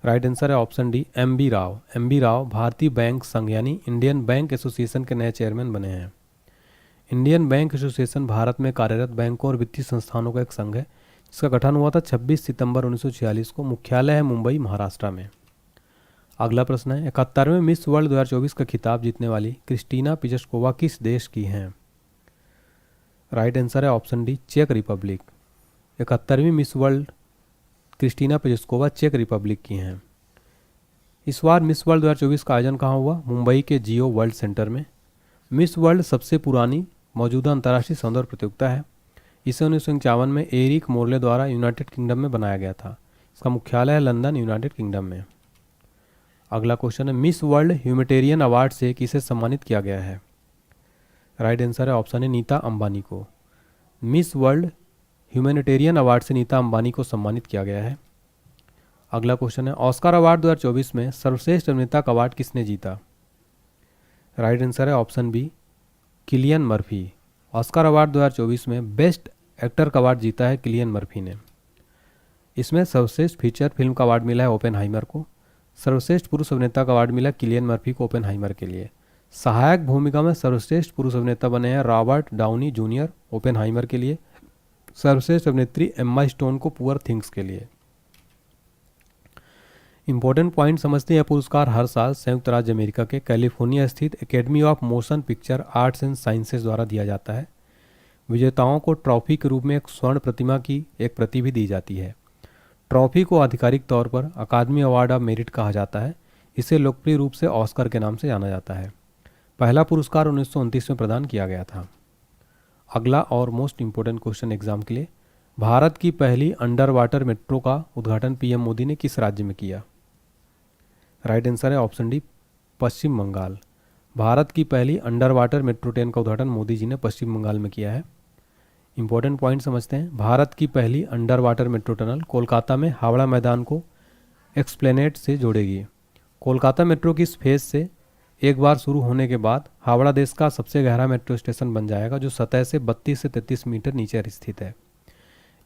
Speaker 1: राइट आंसर है option D M B Rao. M B Rao भारतीय बैंक संघ यानी इंडियन बैंक एसोसिएशन के नए चेयरमैन बने हैं। इंडियन बैंक एसोसिएशन भारत में कार्यरत बैंकों और वित्तीय संस्थानों का एक संघ है जिसका गठन हुआ था 26 सितंबर 1946 को। मुख्यालय है मुंबई, महाराष्ट्र में। अगला प्रश्न है, 71वें मिस वर्ल्ड 2024 का खिताब जीतने वाली क्रिस्टीना पिजस्कोवा किस देश की हैं? राइट आंसर है ऑप्शन डी चेक रिपब्लिक। 71वीं मिस वर्ल्ड क्रिस्टीना पिजस्कोवा चेक रिपब्लिक की हैं। इस बार मिस वर्ल्ड 2024 का आयोजन कहाँ हुआ? मुंबई के जियो वर्ल्ड सेंटर में। मिस वर्ल्ड सबसे पुरानी मौजूदा अंतर्राष्ट्रीय सौंदर्य प्रतियोगिता है। इसे 1951 में एरिक मोर्ले द्वारा यूनाइटेड किंगडम में बनाया गया था। इसका मुख्यालय है लंदन, यूनाइटेड किंगडम में। अगला क्वेश्चन है, मिस वर्ल्ड ह्यूमैनिटेरियन अवार्ड से किसे सम्मानित किया गया है? राइट आंसर है ऑप्शन है नीता अंबानी को। मिस वर्ल्ड ह्यूमैनिटेरियन अवार्ड से नीता अंबानी को सम्मानित किया गया है। अगला क्वेश्चन है, ऑस्कर अवार्ड 2024 में सर्वश्रेष्ठ अभिनेता का अवार्ड किसने जीता? राइट आंसर है option B Cillian Murphy. Oscar award 2024 में बेस्ट एक्टर का अवार्ड जीता है किलियन मर्फी ने। इसमें सर्वश्रेष्ठ फीचर फिल्म का अवार्ड मिला है ओपेनहाइमर को। सर्वश्रेष्ठ पुरुष अभिनेता का अवार्ड मिला किलियन मर्फी को ओपेनहाइमर के लिए। सहायक भूमिका में सर्वश्रेष्ठ पुरुष अभिनेता बने हैं रॉबर्ट डाउनी जूनियर ओपेनहाइमर के लिए। सर्वश्रेष्ठ अभिनेत्री एम्मा स्टोन को पुअर थिंग्स के लिए। इंपॉर्टेंट पॉइंट समझते हैं, यह पुरस्कार हर साल संयुक्त राज्य अमेरिका के कैलिफोर्निया स्थित academy of motion picture arts and sciences द्वारा दिया जाता है। विजेताओं को ट्रॉफी के रूप में एक स्वर्ण प्रतिमा की एक प्रति भी दी जाती है। ट्रॉफी को आधिकारिक तौर पर अकादमी अवार्ड ऑफ मेरिट कहा जाता है। इसे लोकप्रिय रूप से ऑस्कर के नाम से जाना जाता है। पहला पुरस्कार 1929 में प्रदान किया गया था। अगला और मोस्ट इंपोर्टेंट क्वेश्चन एग्जाम के लिए, भारत की पहली अंडर वाटर मेट्रो का उद्घाटन पीएम मोदी ने किस राज्य में किया? राइट आंसर है ऑप्शन डी पश्चिम बंगाल। भारत की पहली अंडर वाटर मेट्रो ट्रेन का उद्घाटन मोदी जी ने पश्चिम बंगाल में किया है। इंपॉर्टेंट पॉइंट समझते हैं, भारत की पहली under water metro tunnel Kolkata में हावड़ा मैदान को एक्सप्लेनेड से जोड़ेगी। कोलकाता मेट्रो की इस फेज से एक बार शुरू होने के बाद हावड़ा देश का सबसे गहरा मेट्रो स्टेशन बन जाएगा जो सतह से 32 से 33 मीटर नीचे स्थित है।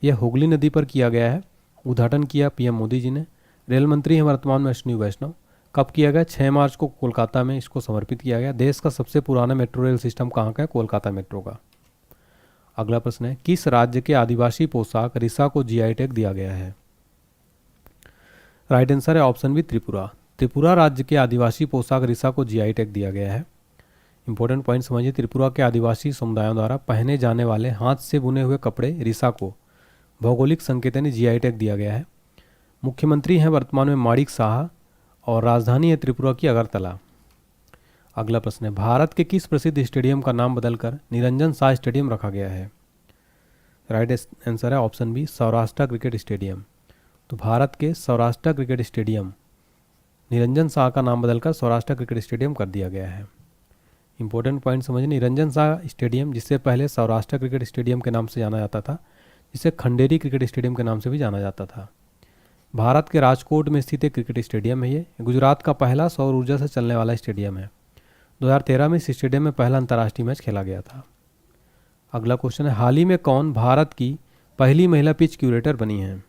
Speaker 1: यह हुगली नदी पर किया गया है। उद्घाटन किया पीएम मोदी जी ने। रेल मंत्री हैं वर्तमान में अश्विनी वैष्णव। कब किया गया? 6 मार्च को कोलकाता में इसको समर्पित किया गया। देश का सबसे पुराना मेट्रो रेल सिस्टम कहाँ का है? कोलकाता मेट्रो का। अगला प्रश्न है, किस राज्य के आदिवासी पोशाक रिसा को जीआई टैग दिया गया है? राइट आंसर है ऑप्शन बी त्रिपुरा। त्रिपुरा राज्य के आदिवासी पोशाक रिसा को जीआई टैग दिया गया है। इंपॉर्टेंट पॉइंट समझिए, त्रिपुरा के आदिवासी समुदायों द्वारा पहने जाने वाले हाथ से बुने हुए कपड़े रिसा को भौगोलिक संकेत यानी जीआई टैग दिया गया है। मुख्यमंत्री हैं वर्तमान में माणिक साहा और राजधानी है त्रिपुरा की अगरतला। अगला प्रश्न है, भारत के किस प्रसिद्ध स्टेडियम का नाम बदलकर निरंजन शाह स्टेडियम रखा गया है? राइट आंसर है option B Saurashtra cricket stadium. तो भारत के सौराष्ट्र क्रिकेट स्टेडियम निरंजन शाह का नाम बदलकर सौराष्ट्र क्रिकेट स्टेडियम कर दिया गया है। इंपॉर्टेंट पॉइंट समझिए, निरंजन शाह स्टेडियम जिससे पहले सौराष्ट्र क्रिकेट स्टेडियम के नाम से जाना जाता था, जिसे खंडेरी क्रिकेट स्टेडियम के नाम से भी जाना जाता था। भारत के राजकोट में स्थित एक क्रिकेट स्टेडियम है ये। गुजरात का पहला सौर ऊर्जा से चलने वाला स्टेडियम है। 2013 में इस स्टेडियम में पहला अंतर्राष्ट्रीय मैच खेला गया था। अगला क्वेश्चन है, हाल ही में कौन भारत की पहली महिला पिच क्यूरेटर बनी है?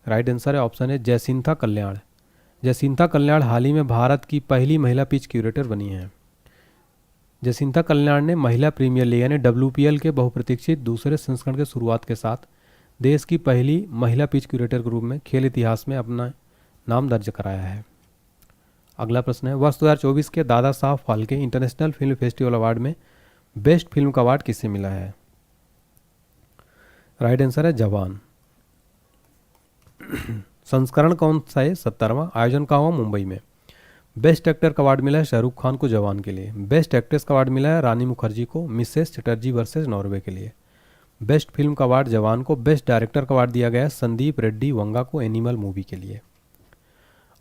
Speaker 1: राइट आंसर है ऑप्शन है जयसिंथा कल्याण। जयसिंथा कल्याण हाल ही में भारत की पहली महिला पिच क्यूरेटर बनी है। जयसिंथा कल्याण ने महिला प्रीमियर लीग यानी WPL के बहुप्रतीक्षित दूसरे संस्करण के शुरुआत के साथ देश की पहली महिला पिच क्यूरेटर के रूप में खेल इतिहास में अपना नाम दर्ज कराया है। अगला प्रश्न है, वर्ष 2024 के Dada Saheb Phalke international film festival award में बेस्ट फिल्म का अवार्ड किसे मिला है? राइट आंसर है जवान। संस्करण कौन सा है? 70वां। आयोजन कहाँ हुआ? मुंबई में। बेस्ट एक्टर का अवार्ड मिला है शाहरुख खान को जवान के लिए। बेस्ट एक्ट्रेस का अवार्ड मिला है रानी मुखर्जी को मिसेस चटर्जी वर्सेस नॉर्वे के लिए। बेस्ट फिल्म का अवार्ड जवान को। बेस्ट डायरेक्टर का अवार्ड दिया गया है संदीप रेड्डी वंगा को एनिमल मूवी के लिए।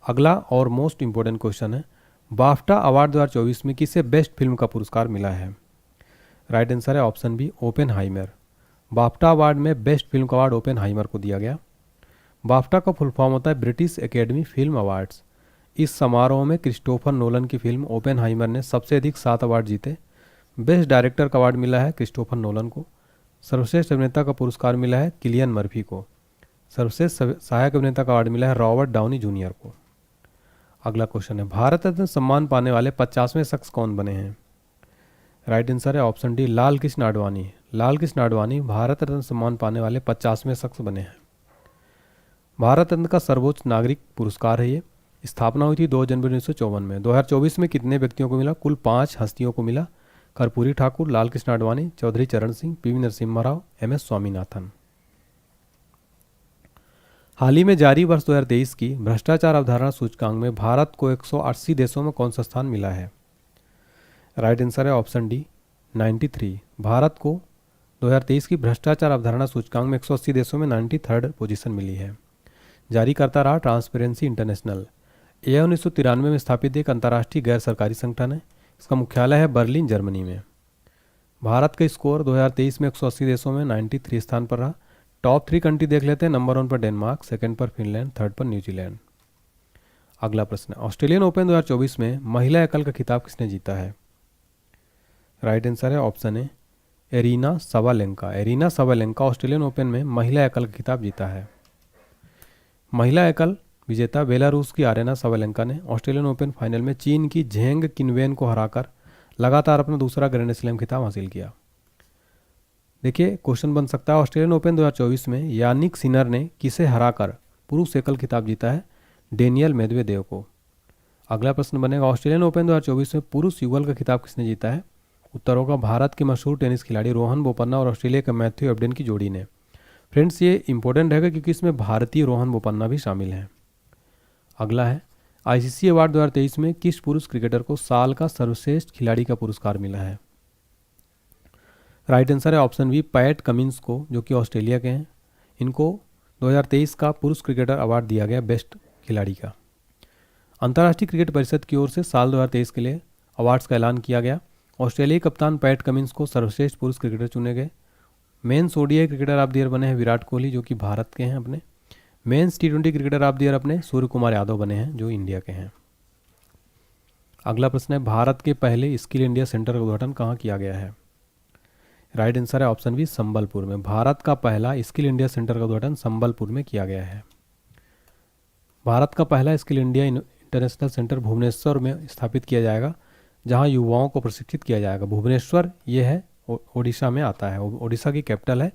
Speaker 1: अगला और मोस्ट इंपॉर्टेंट क्वेश्चन है, बाफ्टा अवार्ड 2024 में किसे बेस्ट फिल्म का पुरस्कार मिला है? राइट आंसर है option B Oppenheimer. BAFTA award में बेस्ट फिल्म का अवार्ड ओपेनहाइमर को दिया गया। बाफ्टा का फुल फॉर्म होता है ब्रिटिश एकेडमी फिल्म अवार्ड्स। इस समारोह में क्रिस्टोफर नोलन की फिल्म ओपेनहाइमर ने सबसे अधिक 7 अवार्ड जीते। बेस्ट डायरेक्टर का अवार्ड मिला है क्रिस्टोफर नोलन को। सर्वश्रेष्ठ अभिनेता का पुरस्कार मिला है किलियन मर्फी को। सर्वश्रेष्ठ सहायक अभिनेता का अवार्ड मिला है रॉबर्ट डाउनी जूनियर को। अगला क्वेश्चन है, भारत रत्न सम्मान पाने वाले 50वें शख्स कौन बने हैं? राइट आंसर है ऑप्शन डी लाल कृष्ण आडवाणी। लाल कृष्ण आडवाणी भारत रत्न सम्मान पाने वाले 50वें शख्स बने हैं। भारत रत्न का सर्वोच्च नागरिक पुरस्कार है ये। स्थापना हुई थी 2 जनवरी 1954 में। 2024 में कितने व्यक्तियों को मिला? कुल 5 हस्तियों को मिला। कर्पूरी ठाकुर, लाल कृष्ण आडवाणी, चौधरी चरण सिंह, PV नरसिम्हा राव, MS स्वामीनाथन। हाल ही में जारी वर्ष 2023 की भ्रष्टाचार अवधारणा सूचकांक में भारत को 180 देशों में कौन सा स्थान मिला है? राइट आंसर है ऑप्शन डी 93। भारत को 2023 की भ्रष्टाचार अवधारणा सूचकांक में 180 देशों में 93rd पोजीशन मिली है। जारी करता रहा ट्रांसपेरेंसी इंटरनेशनल। यह 1993 में स्थापित एक अंतर्राष्ट्रीय गैर सरकारी संगठन है। इसका मुख्यालय है बर्लिन, जर्मनी में। भारत का स्कोर 2023 में 180 देशों में 93 स्थान पर रहा। टॉप 3 कंट्री देख लेते हैं। नंबर 1 पर डेनमार्क, सेकंड पर फिनलैंड, थर्ड पर न्यूजीलैंड। अगला प्रश्न, ऑस्ट्रेलियन ओपन 2024 में महिला एकल का खिताब किसने जीता है? राइट आंसर है ऑप्शन ए एरिना सवालेंका। एरिना सवालेंका ऑस्ट्रेलियन ओपन में महिला एकल का खिताब जीता है। महिला एकल विजेता बेलारूस की आरेना सवालेंका ने ऑस्ट्रेलियन ओपन फाइनल में चीन की झेंग किनवेन को हराकर लगातार अपना दूसरा ग्रैंड स्लैम खिताब हासिल किया। देखिए क्वेश्चन बन सकता है, ऑस्ट्रेलियन ओपन 2024 में यानिक सिनर ने किसे हराकर पुरुष एकल खिताब जीता है? डेनियल मेदवेदेव को। अगला प्रश्न बनेगा, ऑस्ट्रेलियन ओपन 2024 में पुरुष युगल का खिताब किसने जीता है? उत्तर होगा भारत के मशहूर टेनिस खिलाड़ी रोहन बोपन्ना और ऑस्ट्रेलिया के मैथ्यू एबडेन की जोड़ी ने। फ्रेंड्स ये इंपॉर्टेंट रहेगा क्योंकि इसमें भारतीय रोहन बोपन्ना भी शामिल हैं। अगला है, ICC अवार्ड 2023 में किस पुरुष क्रिकेटर को साल का सर्वश्रेष्ठ खिलाड़ी का पुरस्कार मिला है? राइट आंसर है ऑप्शन बी पैट कमिंस को, जो कि ऑस्ट्रेलिया के हैं। इनको 2023 का पुरुष क्रिकेटर अवार्ड दिया गया बेस्ट खिलाड़ी का। अंतर्राष्ट्रीय क्रिकेट परिषद की ओर से साल 2023 के लिए अवार्ड्स का ऐलान किया गया। ऑस्ट्रेलियाई कप्तान पैट कमिंस को सर्वश्रेष्ठ पुरुष क्रिकेटर चुने गए। Men's ODI cricketer of the year बने हैं विराट कोहली, जो कि भारत के हैं अपने। Men's T20 cricketer of the year अपने सूर्य कुमार यादव बने हैं, जो इंडिया के हैं। अगला प्रश्न है, भारत के पहले स्किल इंडिया सेंटर का उद्घाटन कहाँ किया गया है? राइट आंसर है ऑप्शन बी संबलपुर में। भारत का पहला स्किल इंडिया सेंटर का उद्घाटन संबलपुर में किया गया है। भारत का पहला skill India international centre Bhubaneswar में स्थापित किया जाएगा, जहां युवाओं को प्रशिक्षित किया जाएगा। भुवनेश्वर ये है ओडिशा में आता है। ओडिशा की कैपिटल है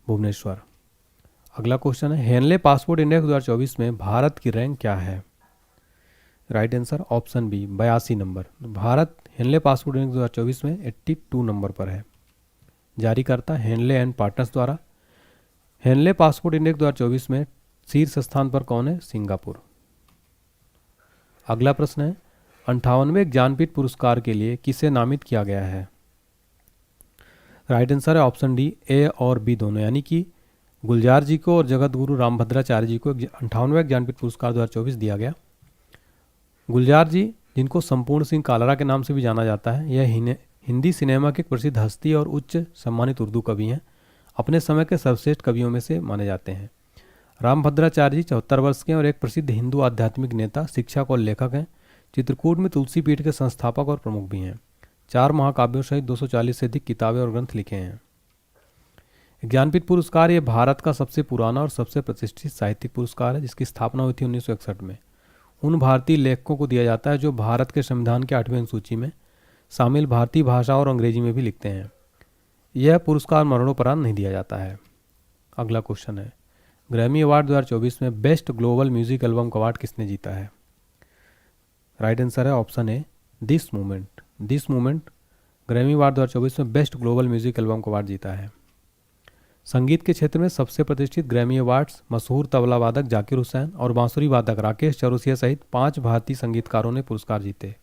Speaker 1: भुवनेश्वर। अगला क्वेश्चन है, हेनले पासपोर्ट इंडेक्स 2024 में भारत की रैंक क्या है? Right answer option B 82 number. Bharat Henley passport index 2024 में 82 नंबर पर है। जारी करता हेनले एंड पार्टनर्स द्वारा। हेनले पासपोर्ट इंडेक्स 2024 में शीर्ष स्थान पर कौन है? सिंगापुर। अगला प्रश्न है, 58वें ज्ञानपीठ पुरस्कार के लिए किसे नामित किया गया है? राइट आंसर है ऑप्शन डी A और B दोनों, यानी कि गुलजार जी को और जगत गुरु रामभद्राचार्य जी को 58वें ज्ञानपीठ पुरस्कार 2024 दिया गया। गुलजार जी, जिनको संपूर्ण सिंह कालरा के नाम से भी जाना जाता है, यह हिंदी सिनेमा के एक प्रसिद्ध हस्ती और उच्च सम्मानित उर्दू कवि हैं। अपने समय के सर्वश्रेष्ठ कवियों में से माने जाते हैं। रामभद्राचार्य जी 74 वर्ष के हैं और एक प्रसिद्ध हिंदू आध्यात्मिक नेता, शिक्षक और लेखक हैं। चित्रकूट में तुलसी पीठ के संस्थापक और प्रमुख भी हैं। 4 महाकाव्यों सहित 240 से अधिक किताबें और ग्रंथ लिखे हैं। ज्ञानपीठ पुरस्कार ये भारत का सबसे पुराना और सबसे प्रतिष्ठित साहित्यिक पुरस्कार है, जिसकी स्थापना हुई थी 1961 में। उन भारतीय लेखकों को दिया जाता है जो भारत के संविधान के 8वें अनुसूची में शामिल भारतीय भाषा और अंग्रेजी में भी लिखते हैं। यह पुरस्कार मरणोपरांत नहीं दिया जाता है। अगला क्वेश्चन है, ग्रैमी अवार्ड 2024 में बेस्ट ग्लोबल म्यूजिक एल्बम का अवार्ड किसने जीता है? राइट आंसर है option A, this movement. This movement Grammy award 2024 में बेस्ट ग्लोबल म्यूजिक एल्बम का अवार्ड जीता है। संगीत के क्षेत्र में सबसे प्रतिष्ठित ग्रैमी अवार्ड्स मशहूर तबला वादक जाकिर हुसैन और बांसुरी वादक राकेश चौरसिया सहित 5 भारतीय संगीतकारों ने पुरस्कार जीते।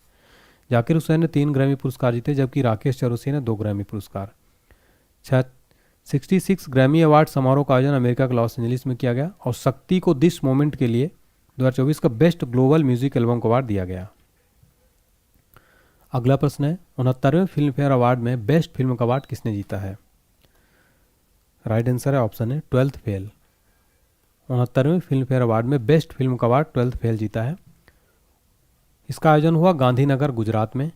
Speaker 1: जाकिर हुसैन ने 3 ग्रैमी पुरस्कार जीते, जबकि राकेश चौरसिया ने 2 ग्रैमी पुरस्कार। 66 ग्रैमी अवार्ड समारोह का आयोजन अमेरिका के लॉस एंजलिस में किया गया और शक्ति को दिस मोमेंट के लिए 2024 का बेस्ट ग्लोबल म्यूजिक एल्बम का अवार्ड दिया गया। अगला प्रश्न है, 69वें फिल्म फेयर अवार्ड में बेस्ट फिल्म का अवार्ड किसने जीता है? राइट आंसर है ऑप्शन है, 12th फेल। 69वें फिल्म फेयर अवार्ड में बेस्ट फिल्म का अवार्ड 12th फेल जीता है। इसका आयोजन हुआ गांधीनगर, गुजरात में।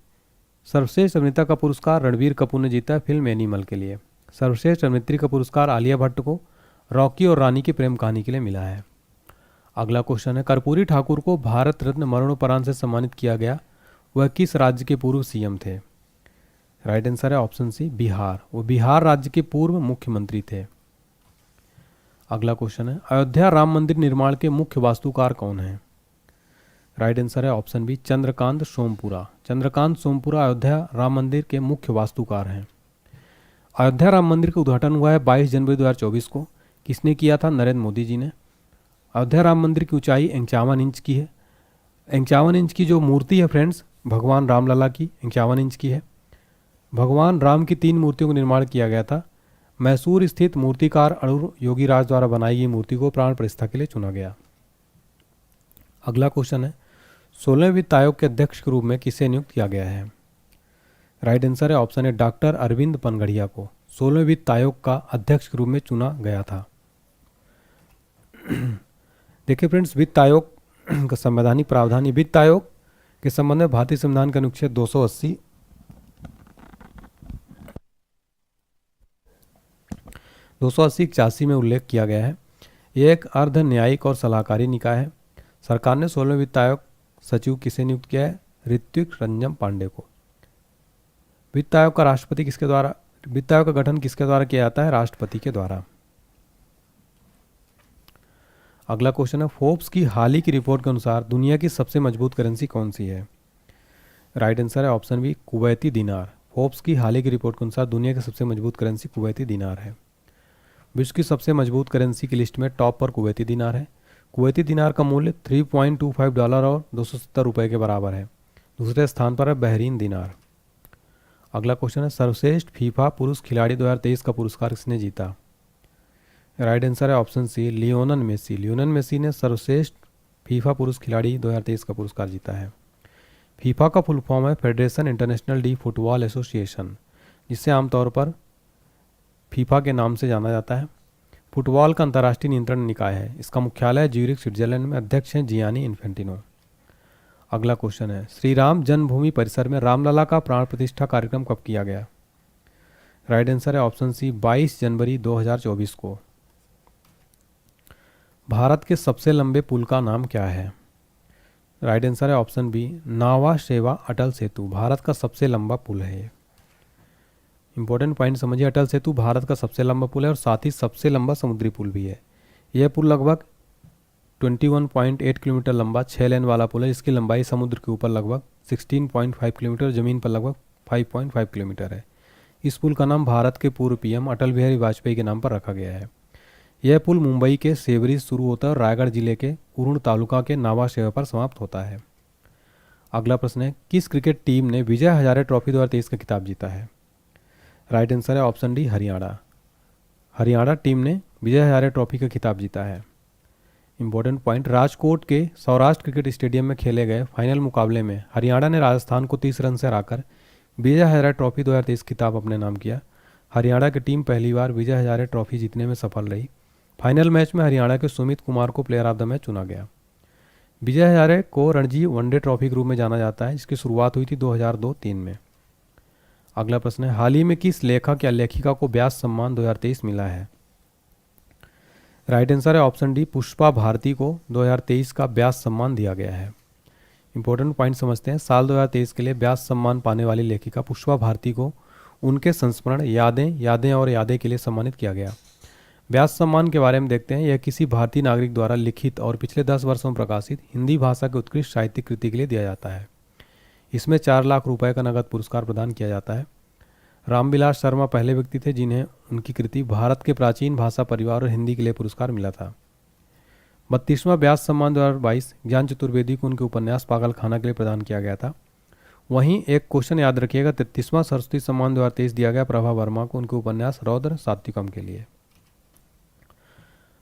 Speaker 1: सर्वश्रेष्ठ अभिनेता का पुरस्कार रणबीर कपूर ने जीता है फिल्म एनिमल के लिए। सर्वश्रेष्ठ अभिनेत्री का पुरस्कार आलिया भट्ट को रॉकी और रानी की प्रेम कहानी के लिए मिला है। अगला क्वेश्चन है, कर्पूरी ठाकुर को भारत रत्न मरणोपरांत से सम्मानित किया गया, वह किस राज्य के पूर्व सीएम थे? राइट आंसर है ऑप्शन सी, बिहार। वो बिहार राज्य के पूर्व मुख्यमंत्री थे। अगला क्वेश्चन है, अयोध्या राम मंदिर निर्माण के मुख्य वास्तुकार कौन है? राइट आंसर है ऑप्शन बी, चंद्रकांत सोमपुरा। चंद्रकांत सोमपुरा अयोध्या राम मंदिर के मुख्य वास्तुकार हैं। अयोध्या राम मंदिर का उद्घाटन हुआ है 22 जनवरी 2024 को। किसने किया था? नरेंद्र मोदी जी ने। अयोध्या राम मंदिर की ऊंचाई 51 इंच की है। 51 इंच की जो मूर्ति है फ्रेंड्स, भगवान रामलला की 51 इंच की है। भगवान राम की 3 मूर्तियों का निर्माण किया गया था। मैसूर स्थित मूर्तिकार अड़ूर योगीराज द्वारा बनाई गई मूर्ति को प्राण प्रतिष्ठा के लिए चुना गया। अगला क्वेश्चन है, 16वें वित्त आयोग के अध्यक्ष के रूप में किसे नियुक्त किया गया है? राइट आंसर है ऑप्शन है, डॉक्टर अरविंद पनगढ़िया को 16वें वित्त आयोग का अध्यक्ष के रूप में चुना गया था। देखिए फ्रेंड्स, वित्त आयोग का संवैधानिक प्रावधान, वित्त आयोग के संबंध में भारतीय संविधान का अनुच्छेद 280 81 में उल्लेख किया गया है। यह एक अर्ध न्यायिक और सलाहकारी निकाय है। सरकार ने 16वें वित्त आयोग सचिव किसे नियुक्त किया है? ऋत्विक रंजन पांडे को। वित्त आयोग का गठन किसके द्वारा किया जाता है? राष्ट्रपति के द्वारा। अगला क्वेश्चन है, फोर्ब्स की हाल ही की रिपोर्ट के अनुसार दुनिया की सबसे मजबूत करेंसी कौन सी है? राइट आंसर है ऑप्शन बी, कुवैती दिनार। फोर्ब्स की हाल ही की रिपोर्ट के अनुसार दुनिया की सबसे मजबूत करेंसी कुवैती दिनार है। विश्व की सबसे मजबूत करेंसी की लिस्ट में टॉप पर कुवैती दिनार है। कुवैती दिनार का मूल्य $3.25 और 270 रुपये के बराबर है। दूसरे स्थान पर है बहरीन दिनार। अगला क्वेश्चन है, सर्वश्रेष्ठ फीफा पुरुष खिलाड़ी 2023 का पुरस्कार किसने जीता? राइट आंसर है option C, Lionel Messi. Lionel Messi ने सर्वश्रेष्ठ फीफा पुरुष खिलाड़ी 2023 का पुरस्कार जीता है। फीफा का फुल फॉर्म है federation international D football association, जिसे आमतौर पर फीफा के नाम से जाना जाता है। फुटबॉल का अंतर्राष्ट्रीय नियंत्रण निकाय है। इसका मुख्यालय ज्यूरिख, स्विट्जरलैंड में। अध्यक्ष हैं जियानी इन्फेंटिनो। अगला क्वेश्चन है, श्री राम जन्मभूमि परिसर में रामलला का प्राण प्रतिष्ठा कार्यक्रम कब किया गया? राइट आंसर है ऑप्शन सी, 22 जनवरी 2024 को। भारत के सबसे लंबे पुल का नाम क्या है? राइट आंसर है ऑप्शन बी, नावा शेवा अटल सेतु। भारत का सबसे लंबा पुल है ये। इंपॉर्टेंट पॉइंट समझिए, अटल सेतु भारत का सबसे लंबा पुल है और साथ ही सबसे लंबा समुद्री पुल भी है। यह पुल लगभग 21.8 किलोमीटर लंबा 6 लेन वाला पुल है, जिसकी लंबाई समुद्र के ऊपर लगभग 16.5 किलोमीटर, जमीन पर लगभग 5.5 किलोमीटर है। इस पुल का नाम भारत के पूर्व पीएम अटल बिहारी वाजपेयी के नाम पर रखा गया है। यह पुल मुंबई के सेवरी से शुरू होता है और रायगढ़ जिले के उरण तालुका के नावा शेवा पर समाप्त होता है। अगला प्रश्न है, किस क्रिकेट टीम ने विजय हजारे ट्रॉफी 2023 का खिताब जीता है? राइट आंसर है option D, Haryana. Haryana team ने विजय हजारे ट्रॉफी का खिताब जीता है। इंपॉर्टेंट पॉइंट, राजकोट के सौराष्ट्र क्रिकेट स्टेडियम में खेले गए फाइनल मुकाबले में हरियाणा ने राजस्थान को 30 रन से हराकर विजय हजारे ट्रॉफी 2023 खिताब अपने नाम किया। हरियाणा की टीम पहली बार विजय हजारे ट्रॉफी जीतने में सफल रही। फाइनल मैच में हरियाणा के सुमित कुमार को प्लेयर ऑफ द मैच चुना गया। विजय हजारे को रणजी वनडे ट्रॉफी के रूप में जाना जाता है, जिसकी शुरुआत हुई थी 2002-3 में। अगला प्रश्न है, हाल ही में किस लेखक या लेखिका को व्यास सम्मान 2023 मिला है? राइट आंसर है ऑप्शन डी, पुष्पा भारती को 2023 का व्यास सम्मान दिया गया है। इंपॉर्टेंट पॉइंट समझते हैं। साल 2023 के लिए व्यास सम्मान पाने वाली लेखिका पुष्पा भारती को उनके संस्मरण यादें और यादें के लिए सम्मानित किया गया। व्यास सम्मान के बारे में देखते हैं। यह किसी भारतीय नागरिक द्वारा लिखित और पिछले 10 वर्षों में प्रकाशित हिंदी भाषा के उत्कृष्ट साहित्यिक कृति के लिए दिया जाता है। इसमें 4 लाख रुपए का नगद पुरस्कार प्रदान किया जाता है। रामविलास शर्मा पहले व्यक्ति थे जिन्हें उनकी कृति भारत के प्राचीन भाषा परिवार और हिंदी के लिए पुरस्कार मिला था। 32वां व्यास सम्मान 2022 ज्ञान चतुर्वेदी को उनके उपन्यास पागलखाना के लिए प्रदान किया गया था। वहीं एक क्वेश्चन याद रखिएगा, 33वां सरस्वती सम्मान 2023 दिया गया प्रभा वर्मा को उनके उपन्यास रौद्र सात्विकम के लिए।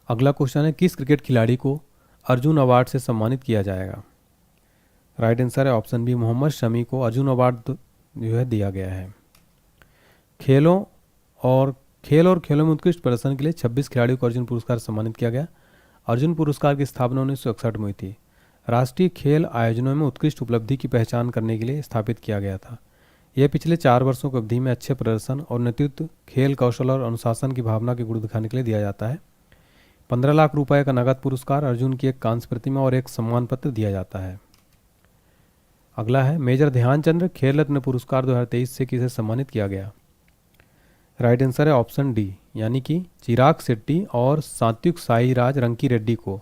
Speaker 1: अगला क्वेश्चन है, किस क्रिकेट खिलाड़ी को अर्जुन अवार्ड से सम्मानित किया जाएगा? राइट आंसर है ऑप्शन बी, मोहम्मद शमी को अर्जुन अवार्ड जो है दिया गया है। खेल और खेलों में उत्कृष्ट प्रदर्शन के लिए 26 खिलाड़ियों को अर्जुन पुरस्कार सम्मानित किया गया। अर्जुन पुरस्कार की स्थापना 1961 में हुई थी। राष्ट्रीय खेल आयोजनों में उत्कृष्ट उपलब्धि की पहचान करने के लिए स्थापित किया गया था। यह पिछले 4 वर्षों की अवधि में अच्छे प्रदर्शन और नेतृत्व, खेल कौशल और अनुशासन की भावना के गुण दिखाने के लिए दिया जाता है। 15 लाख रुपए का नगद पुरस्कार, अर्जुन की एक कांस्य प्रतिमा और एक सम्मान पत्र दिया जाता है। अगला है, मेजर ध्यानचंद खेल रत्न पुरस्कार 2023 से किसे सम्मानित किया गया? राइट आंसर है ऑप्शन डी, यानी कि चिराग शेट्टी और सात्विक साईराज रंकी रेड्डी को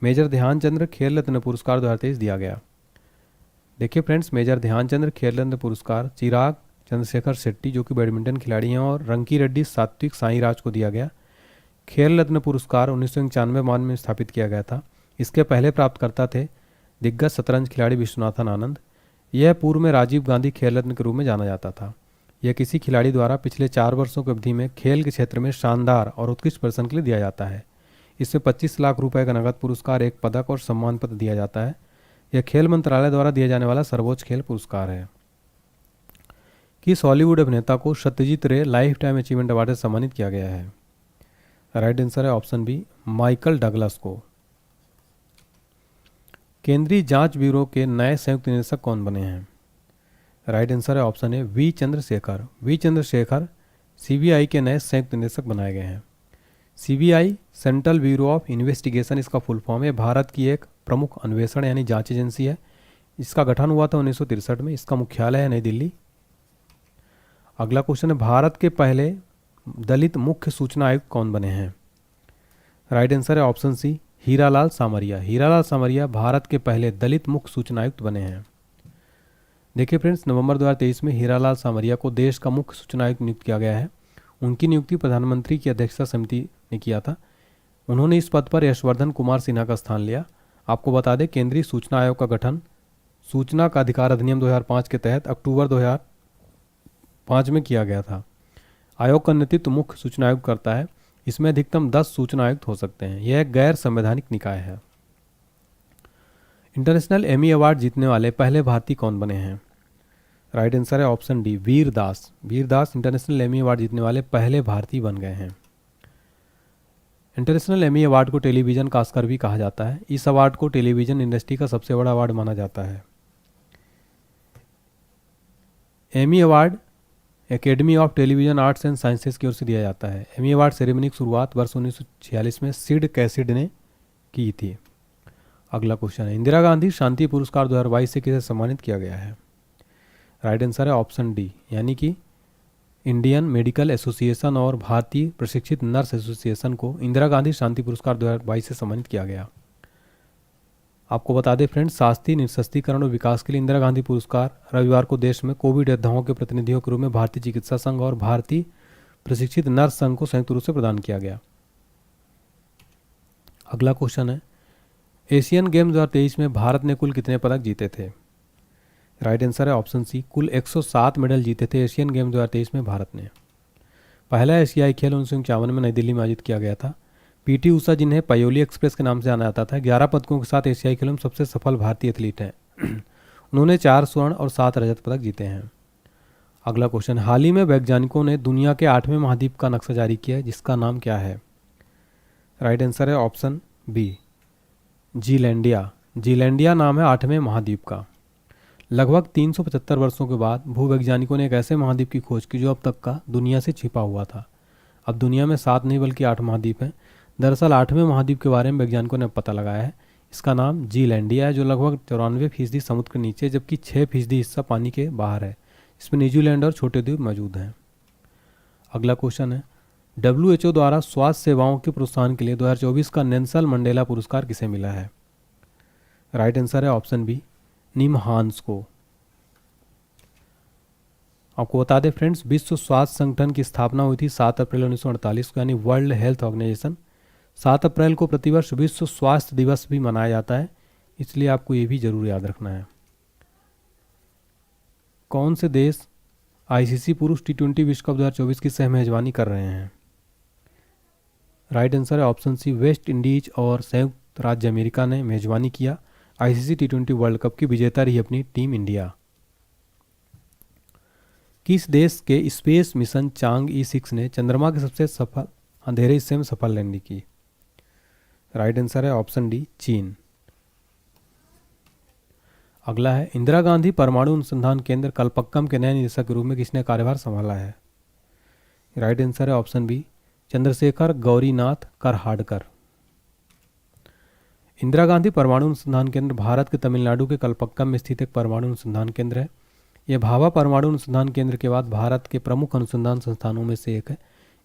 Speaker 1: मेजर ध्यानचंद खेल रत्न पुरस्कार 2023 दिया गया। देखिए फ्रेंड्स, मेजर ध्यानचंद खेल रत्न पुरस्कार चिराग चंद्रशेखर शेट्टी जो कि बैडमिंटन खिलाड़ी हैं और रंकी रेड्डी सात्विक साईराज को दिया गया। खेल रत्न पुरस्कार 1995 में स्थापित किया गया था। इसके पहले प्राप्तकर्ता थे दिग्गज शतरंज खिलाड़ी विश्वनाथन आनंद। यह पूर्व में राजीव गांधी खेल रत्न के रूप में जाना जाता था। यह किसी खिलाड़ी द्वारा पिछले 4 वर्षों की अवधि में खेल के क्षेत्र में शानदार और उत्कृष्ट प्रदर्शन के लिए दिया जाता है। इसमें 25 लाख रुपए का नगद पुरस्कार, एक पदक और सम्मान पत्र दिया जाता है। यह खेल मंत्रालय द्वारा दिया जाने वाला सर्वोच्च खेल पुरस्कार है। किस हॉलीवुड अभिनेता को सत्यजीत रे लाइफ टाइम अचीवमेंट अवार्ड से सम्मानित किया गया है? राइट आंसर है ऑप्शन बी, माइकल डगलस को। केंद्रीय जांच ब्यूरो के नए संयुक्त निदेशक कौन बने हैं? राइट आंसर है option A, V Chandrashekhar. V Chandrashekhar CBI के नए संयुक्त निदेशक बनाए गए हैं। CBI central bureau of investigation इसका फुल फॉर्म है। भारत की एक प्रमुख अन्वेषण यानी जांच एजेंसी है। इसका गठन हुआ था 1963 में। इसका मुख्यालय है नई दिल्ली। अगला क्वेश्चन है, भारत के पहले दलित मुख्य सूचना आयुक्त कौन बने हैं? राइट आंसर है ऑप्शन सी, हीरालाल सामरिया। हीरालाल सामरिया भारत के पहले दलित मुख्य सूचना आयुक्त बने हैं। देखिए फ्रेंड्स, नवंबर 2023 में हीरालाल सामरिया को देश का मुख्य सूचना आयुक्त नियुक्त किया गया है। उनकी नियुक्ति प्रधानमंत्री की अध्यक्षता समिति ने किया था। उन्होंने इस पद पर यशवर्धन कुमार सिन्हा का स्थान लिया। आपको बता दें, केंद्रीय सूचना आयोग का गठन सूचना का अधिकार अधिनियम 2005 के तहत अक्टूबर 2005 में किया गया था। आयोग का नेतृत्व मुख्य सूचना आयुक्त करता है। इसमें अधिकतम 10 सूचना आयुक्त हो सकते हैं। यह एक गैर संवैधानिक निकाय है। इंटरनेशनल एमी अवार्ड जीतने वाले पहले भारतीय कौन बने हैं? राइट आंसर है ऑप्शन डी, वीर दास। वीर दास इंटरनेशनल एमी अवार्ड जीतने वाले पहले भारतीय बन गए हैं। इंटरनेशनल एमी अवार्ड को टेलीविजन का ऑस्कर भी कहा जाता है। इस अवार्ड को टेलीविजन इंडस्ट्री का सबसे बड़ा अवार्ड माना जाता है। Emmy award academy of television arts and sciences की ओर से दिया जाता है। एमी अवार्ड सेरेमनी की शुरुआत वर्ष 1946 में सिड कैसिड ने की थी। अगला क्वेश्चन है, इंदिरा गांधी शांति पुरस्कार 2022 से किसे सम्मानित किया गया है? राइट आंसर है ऑप्शन डी, यानी कि इंडियन मेडिकल एसोसिएशन और भारतीय प्रशिक्षित नर्स एसोसिएशन को इंदिरा गांधी शांति पुरस्कार 2022 से सम्मानित किया गया। आपको बता दें फ्रेंड्स, शास्त्रीय निःशस्त्रीकरण और विकास के लिए इंदिरा गांधी पुरस्कार रविवार को देश में कोविड योद्धाओं के प्रतिनिधियों के रूप में भारतीय चिकित्सा संघ और भारतीय प्रशिक्षित नर्स संघ को संयुक्त रूप से प्रदान किया गया। अगला क्वेश्चन है, एशियन गेम्स 2023 में भारत ने कुल कितने पदक जीते थे? राइट आंसर है ऑप्शन सी, कुल 107 मेडल जीते थे एशियन गेम्स 2023 में भारत ने। पहला एशियाई खेल 1951 में नई दिल्ली में आयोजित किया गया था। पीटी उषा, जिन्हें पायोली एक्सप्रेस के नाम से जाना जाता था, 11 पदकों के साथ एशियाई खेलों में सबसे सफल भारतीय एथलीट हैं। उन्होंने 4 स्वर्ण और 7 रजत पदक जीते हैं। अगला क्वेश्चन, हाल ही में वैज्ञानिकों ने दुनिया के 8वें महाद्वीप का नक्शा जारी किया है, जिसका नाम क्या है? राइट आंसर है ऑप्शन बी जीलैंडिया। जीलैंडिया नाम है 8वें महाद्वीप का। लगभग 375 वर्षों के बाद भूवैज्ञानिकों ने एक ऐसे महाद्वीप की खोज की जो अब तक का दुनिया से छिपा हुआ था। अब दुनिया में 7 नहीं बल्कि 8 महाद्वीप हैं। दरअसल 8वें महाद्वीप के बारे में वैज्ञानिकों ने पता लगाया है। इसका नाम जीलैंडिया है, जो लगभग 94% समुद्र के नीचे जबकि 6% हिस्सा पानी के बाहर है। इसमें न्यूजीलैंड और छोटे द्वीप मौजूद हैं। अगला क्वेश्चन है, WHO द्वारा स्वास्थ्य सेवाओं के प्रोत्साहन के लिए 2024 का नेल्सन मंडेला पुरस्कार किसे मिला है? राइट आंसर है ऑप्शन बी निमहांस को। आपको बता दें फ्रेंड्स, विश्व स्वास्थ्य संगठन की स्थापना हुई थी 7 अप्रैल 1948 को, यानी वर्ल्ड हेल्थ ऑर्गेनाइजेशन। 7 अप्रैल को प्रतिवर्ष विश्व स्वास्थ्य दिवस भी मनाया जाता है, इसलिए आपको ये भी जरूर याद रखना है। कौन से देश ICC पुरुष T20 विश्व कप 2024 की सह मेजबानी कर रहे हैं? राइट आंसर है ऑप्शन सी वेस्ट इंडीज और संयुक्त राज्य अमेरिका ने मेजबानी किया। ICC T20 वर्ल्ड कप की विजेता रही अपनी टीम इंडिया। किस देश के स्पेस मिशन चांग E6 ने चंद्रमा के सबसे सफल अंधेरे हिस्से में सफल लैंडिंग की? राइट आंसर है ऑप्शन डी चीन। अगला है, इंदिरा गांधी परमाणु अनुसंधान केंद्र कलपक्कम के नए निदेशक के रूप में किसने कार्यभार संभाला है? राइट आंसर है ऑप्शन बी चंद्रशेखर गौरीनाथ करहाडकर। इंदिरा गांधी परमाणु अनुसंधान केंद्र भारत के तमिलनाडु के कलपक्कम में स्थित एक परमाणु अनुसंधान केंद्र है। यह भाभा परमाणु अनुसंधान केंद्र के बाद भारत के प्रमुख अनुसंधान संस्थानों में से एक है।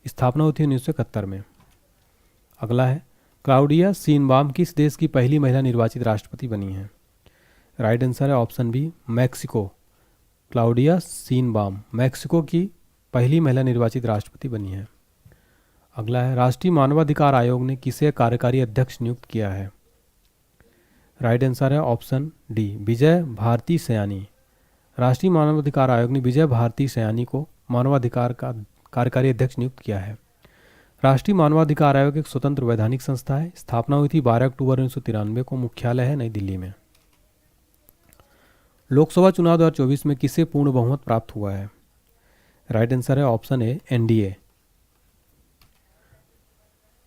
Speaker 1: स्थापना हुई थी 1971 में। अगला है, क्लाउडिया शीनबाम किस देश की पहली महिला निर्वाचित राष्ट्रपति बनी है? राइट आंसर है option B Mexico. Claudia Sheinbaum Mexico की पहली महिला निर्वाचित राष्ट्रपति बनी है। अगला है, राष्ट्रीय मानवाधिकार आयोग ने किसे कार्यकारी अध्यक्ष नियुक्त किया है? राइट आंसर है ऑप्शन डी विजय भारती सयानी। राष्ट्रीय मानवाधिकार आयोग ने विजय भारती सयानी को मानवाधिकार का कार्यकारी अध्यक्ष नियुक्त किया है। राष्ट्रीय मानवाधिकार आयोग एक स्वतंत्र वैधानिक संस्था है। स्थापना हुई थी 12 अक्टूबर 1993 को। मुख्यालय है नई दिल्ली में। लोकसभा चुनाव 2024 में किसे पूर्ण बहुमत प्राप्त हुआ है? राइट आंसर है ऑप्शन ए NDA।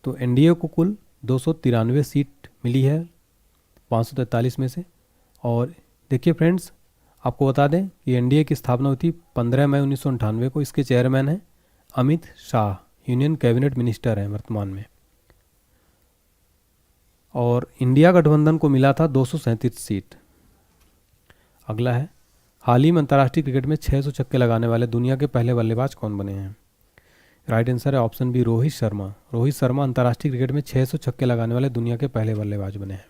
Speaker 1: तो NDA को कुल 293 सीट मिली है 543 में से। और देखिए फ्रेंड्स, आपको बता दें कि NDA की स्थापना हुई थी 15 मई 1998 को। इसके चेयरमैन हैं Amit Shah, union cabinet minister हैं वर्तमान में। और इंडिया गठबंधन को मिला था 237 सीट। अगला है, हाल ही में अंतर्राष्ट्रीय क्रिकेट में 600 छक्के लगाने वाले दुनिया के पहले बल्लेबाज कौन बने हैं? राइट आंसर है ऑप्शन बी रोहित शर्मा। रोहित शर्मा अंतर्राष्ट्रीय क्रिकेट में 600 छक्के लगाने वाले दुनिया के पहले बल्लेबाज बने हैं।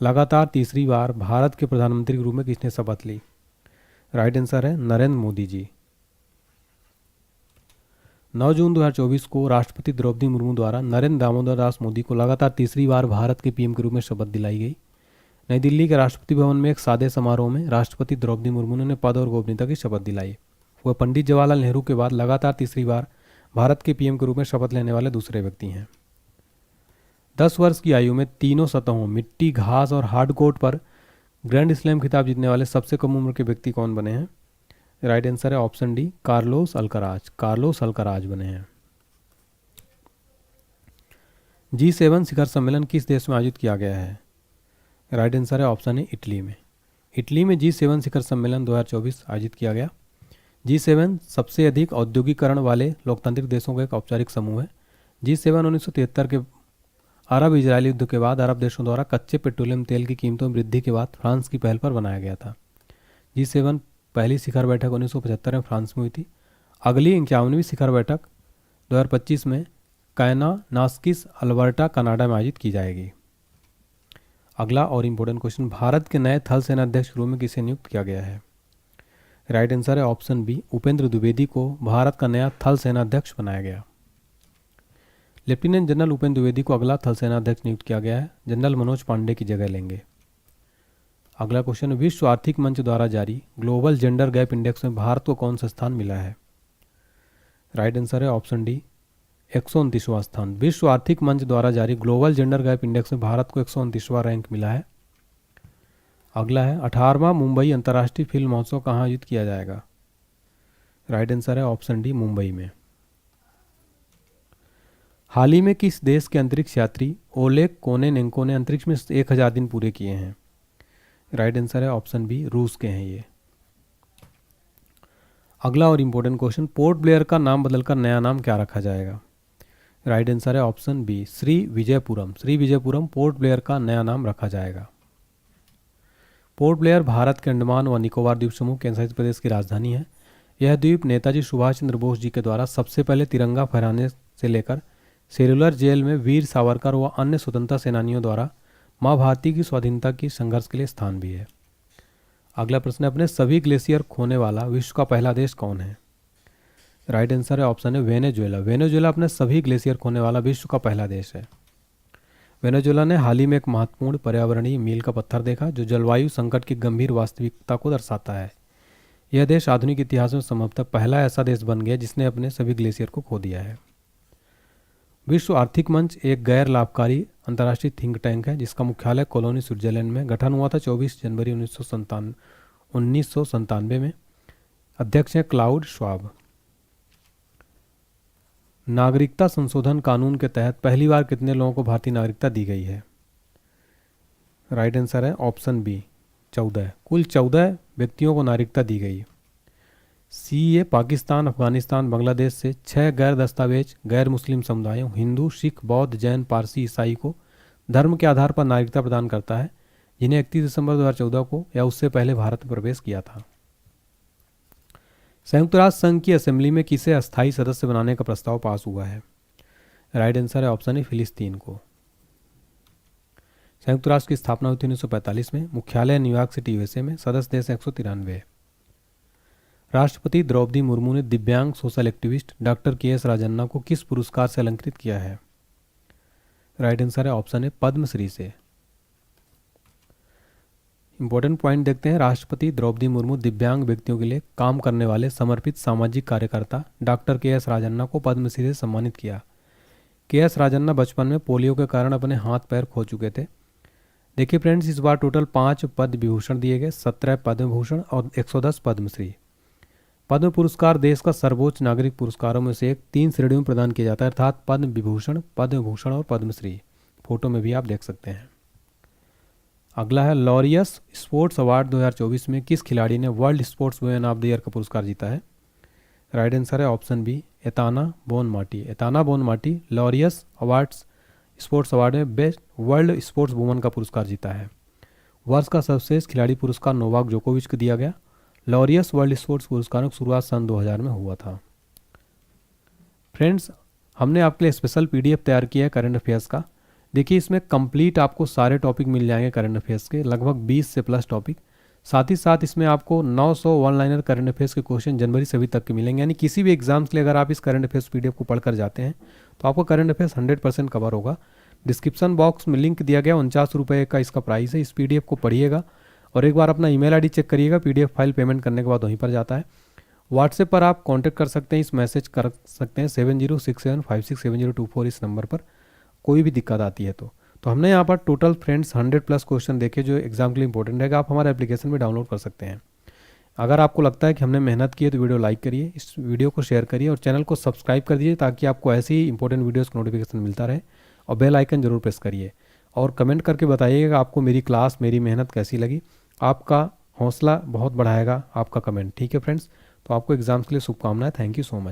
Speaker 1: लगातार तीसरी बार भारत के प्रधानमंत्री के रूप में किसने शपथ ली? राइट आंसर है नरेंद्र मोदी जी। 9 जून 2024 को राष्ट्रपति द्रौपदी मुर्मू द्वारा नरेंद्र दामोदर दास मोदी को लगातार तीसरी बार भारत के PM के रूप में शपथ दिलाई गई। नई दिल्ली के राष्ट्रपति भवन में एक सादे समारोह में राष्ट्रपति द्रौपदी मुर्मू ने पद और गोपनीयता की शपथ दिलाई। वह पंडित जवाहरलाल नेहरू के बाद लगातार तीसरी बार भारत के PM के रूप में शपथ लेने वाले दूसरे व्यक्ति हैं। 10 वर्ष की आयु में तीनों सतहों मिट्टी, घास और हार्ड कोर्ट पर ग्रैंड स्लैम खिताब जीतने वाले सबसे कम उम्र के व्यक्ति कौन बने हैं? राइट आंसर है option D Carlos Alcaraz. Carlos Alcaraz बने हैं। G7 शिखर सम्मेलन किस देश में आयोजित किया गया है? राइट आंसर है ऑप्शन ए इटली में। इटली में G7 शिखर सम्मेलन 2024 आयोजित किया गया। G7 सबसे अधिक औद्योगिकरण वाले लोकतांत्रिक देशों का एक औपचारिक समूह है। G7 1973 के अरब इजरायली युद्ध के बाद अरब देशों द्वारा कच्चे पेट्रोलियम तेल की कीमतों में वृद्धि के बाद फ्रांस की पहल पर बनाया गया था। G7 पहली शिखर बैठक 1975 में फ्रांस में हुई थी। अगली 51वीं शिखर बैठक 2025 में कायनानास्किस अल्बर्टा कनाडा में आयोजित की जाएगी। अगला और इम्पोर्टेंट क्वेश्चन, भारत के नए थल सेना अध्यक्ष के रूप में किसे नियुक्त किया गया है? राइट आंसर है ऑप्शन बी उपेंद्र द्विवेदी को भारत का नया थल सेना अध्यक्ष बनाया गया। लेफ्टिनेंट जनरल उपेंद्र द्विवेदी को अगला थल सेना अध्यक्ष नियुक्त किया गया है। जनरल मनोज पांडे की जगह लेंगे। अगला क्वेश्चन, विश्व आर्थिक मंच द्वारा जारी ग्लोबल जेंडर गैप इंडेक्स में भारत को कौन सा स्थान मिला है? राइट आंसर है ऑप्शन डी 129वां स्थान। विश्व आर्थिक मंच द्वारा जारी ग्लोबल जेंडर गैप इंडेक्स में भारत को 129वां रैंक मिला है। अगला है, 18वां मुंबई अंतर्राष्ट्रीय फिल्म महोत्सव कहाँ आयोजित किया जाएगा? राइट आंसर है ऑप्शन डी मुंबई में। हाल ही में किस देश के अंतरिक्ष यात्री ओलेग कोनेनेंको ने अंतरिक्ष में 1000 दिन पूरे किए हैं? राइट आंसर है ऑप्शन बी, रूस के हैं ये। अगला और इम्पोर्टेंट क्वेश्चन, पोर्ट ब्लेयर का नाम बदलकर नया नाम क्या रखा जाएगा? राइट आंसर है option B, Shri Vijayapuram. Shri Vijayapuram Port Blair का नया नाम रखा जाएगा। पोर्ट ब्लेयर भारत के अंडमान व निकोबार द्वीप समूह केंद्रशासित प्रदेश की राजधानी है। यह द्वीप नेताजी सुभाष चंद्र बोस जी के द्वारा सबसे पहले तिरंगा फहराने से लेकर सेलुलर जेल में वीर सावरकर व अन्य स्वतंत्रता सेनानियों द्वारा माँ भारती की स्वाधीनता की संघर्ष के लिए स्थान भी है। अगला प्रश्न है, अपने सभी ग्लेशियर खोने वाला विश्व का पहला देश कौन है? राइट आंसर है ऑप्शन है वेनेजुएला। वेनेजुएला अपने सभी ग्लेशियर खोने वाला विश्व का पहला देश है। वेनेजुएला ने हाल ही में एक महत्वपूर्ण पर्यावरणीय मील का पत्थर देखा जो जलवायु संकट की गंभीर वास्तविकता को दर्शाता है। यह देश आधुनिक इतिहास में संभवतः पहला ऐसा देश बन गया जिसने अपने सभी ग्लेशियर को खो दिया है। विश्व आर्थिक मंच एक गैर लाभकारी अंतर्राष्ट्रीय थिंक टैंक है जिसका मुख्यालय कोलोनी स्विट्जरलैंड में गठन हुआ था 24 जनवरी 1997 में। अध्यक्ष हैं क्लाउड श्वाब। नागरिकता संशोधन कानून के तहत पहली बार कितने लोगों को भारतीय नागरिकता दी गई है? राइट आंसर है ऑप्शन बी, 14। कुल 14 व्यक्तियों को नागरिकता दी गई। सीए पाकिस्तान, अफगानिस्तान, बांग्लादेश से 6 गैर दस्तावेज गैर मुस्लिम समुदायों हिंदू, सिख, बौद्ध, जैन, पारसी, ईसाई को धर्म के आधार पर नागरिकता प्रदान करता है जिन्हें 31 दिसंबर 2014 को या उससे पहले भारत में प्रवेश किया था। संयुक्त राष्ट्र संघ की असेंबली में किसे अस्थायी सदस्य बनाने का प्रस्ताव पास हुआ है? राइट आंसर है ऑप्शन ए, फिलिस्तीन को। संयुक्त राष्ट्र की स्थापना हुई थी 1945 में। मुख्यालय न्यूयॉर्क सिटी यूएसए में। सदस्य देश 193। राष्ट्रपति द्रौपदी मुर्मू ने दिव्यांग social activist doctor KS. Rajanna को किस पुरस्कार से अलंकृत किया है? राइट आंसर है ऑप्शन ए, पद्मश्री से। इंपॉर्टेंट पॉइंट देखते हैं। राष्ट्रपति द्रौपदी मुर्मू दिव्यांग व्यक्तियों के लिए काम करने वाले समर्पित सामाजिक कार्यकर्ता डॉक्टर के.एस. राजन्ना को पद्मश्री से सम्मानित किया। के.एस. राजन्ना बचपन में पोलियो के कारण अपने हाथ पैर खो चुके थे। देखिए फ्रेंड्स, इस बार टोटल 5 पद्म विभूषण दिए गए, 17 पद्म भूषण और 110 पद्मश्री। पद्म पुरस्कार देश का सर्वोच्च नागरिक पुरस्कारों में से एक 3 श्रेणियों में प्रदान किया जाता है, अर्थात पद्म विभूषण, पद्म भूषण और पद्मश्री। फोटो में भी आप देख सकते हैं। अगला है, लॉरियस स्पोर्ट्स अवार्ड 2024 में किस खिलाड़ी ने world sports women of the year का पुरस्कार जीता है? राइट आंसर है option B, Aitana Bonmati. Aitana Bonmati Laureus awards sports award में बेस्ट वर्ल्ड स्पोर्ट्स वुमन का पुरस्कार जीता है। वर्ष का सर्वश्रेष्ठ खिलाड़ी पुरस्कार नोवाक जोकोविच को दिया गया। लॉरियस वर्ल्ड स्पोर्ट्स पुरस्कारों की शुरुआत सन 2000 में हुआ था। फ्रेंड्स, हमने आपके लिए स्पेशल पीडीएफ तैयार किया है करंट अफेयर्स का। देखिए, इसमें कंप्लीट आपको सारे टॉपिक मिल जाएंगे करंट अफेयर्स के, लगभग 20 से प्लस टॉपिक। साथ ही साथ इसमें आपको 900 वन लाइनर करंट अफेयर्स के क्वेश्चन जनवरी से अभी तक के मिलेंगे। यानी किसी भी एग्जाम के लिए अगर आप इस करंट अफेयर्स पीडीएफ को पढ़कर जाते हैं तो आपको करंट अफेयर्स 100% कवर होगा। डिस्क्रिप्शन बॉक्स में लिंक दिया गया, 49 रुपये का इसका प्राइस है। इस पीडीएफ को पढ़िएगा और एक बार अपना ईमेल आईडी चेक करिएगा। पीडीएफ फाइल पेमेंट करने के बाद वहीं पर जाता है। व्हाट्सएप पर आप कांटेक्ट कर सकते हैं, इस मैसेज कर सकते हैं 7067567024 इस नंबर पर, कोई भी दिक्कत आती है तो हमने यहाँ पर टोटल फ्रेंड्स 100+ क्वेश्चन देखे जो एग्जाम के लिए इंपॉर्टेंट रहेगा। आप हमारे एप्लीकेशन में डाउनलोड कर सकते हैं। अगर आपको लगता है कि हमने मेहनत की है तो वीडियो लाइक करिए, इस वीडियो को शेयर करिए और चैनल को सब्सक्राइब कर दीजिए ताकि आपको ऐसे ही इंपॉर्टेंट वीडियोज़ का नोटिफिकेशन मिलता रहे। और बेल आइकन जरूर प्रेस करिए और कमेंट करके बताइएगा आपको मेरी क्लास, मेरी मेहनत कैसी लगी। आपका हौसला बहुत बढ़ाएगा आपका कमेंट। ठीक है फ्रेंड्स, तो आपको एग्जाम्स के लिए शुभकामनाएं। Thank you so much.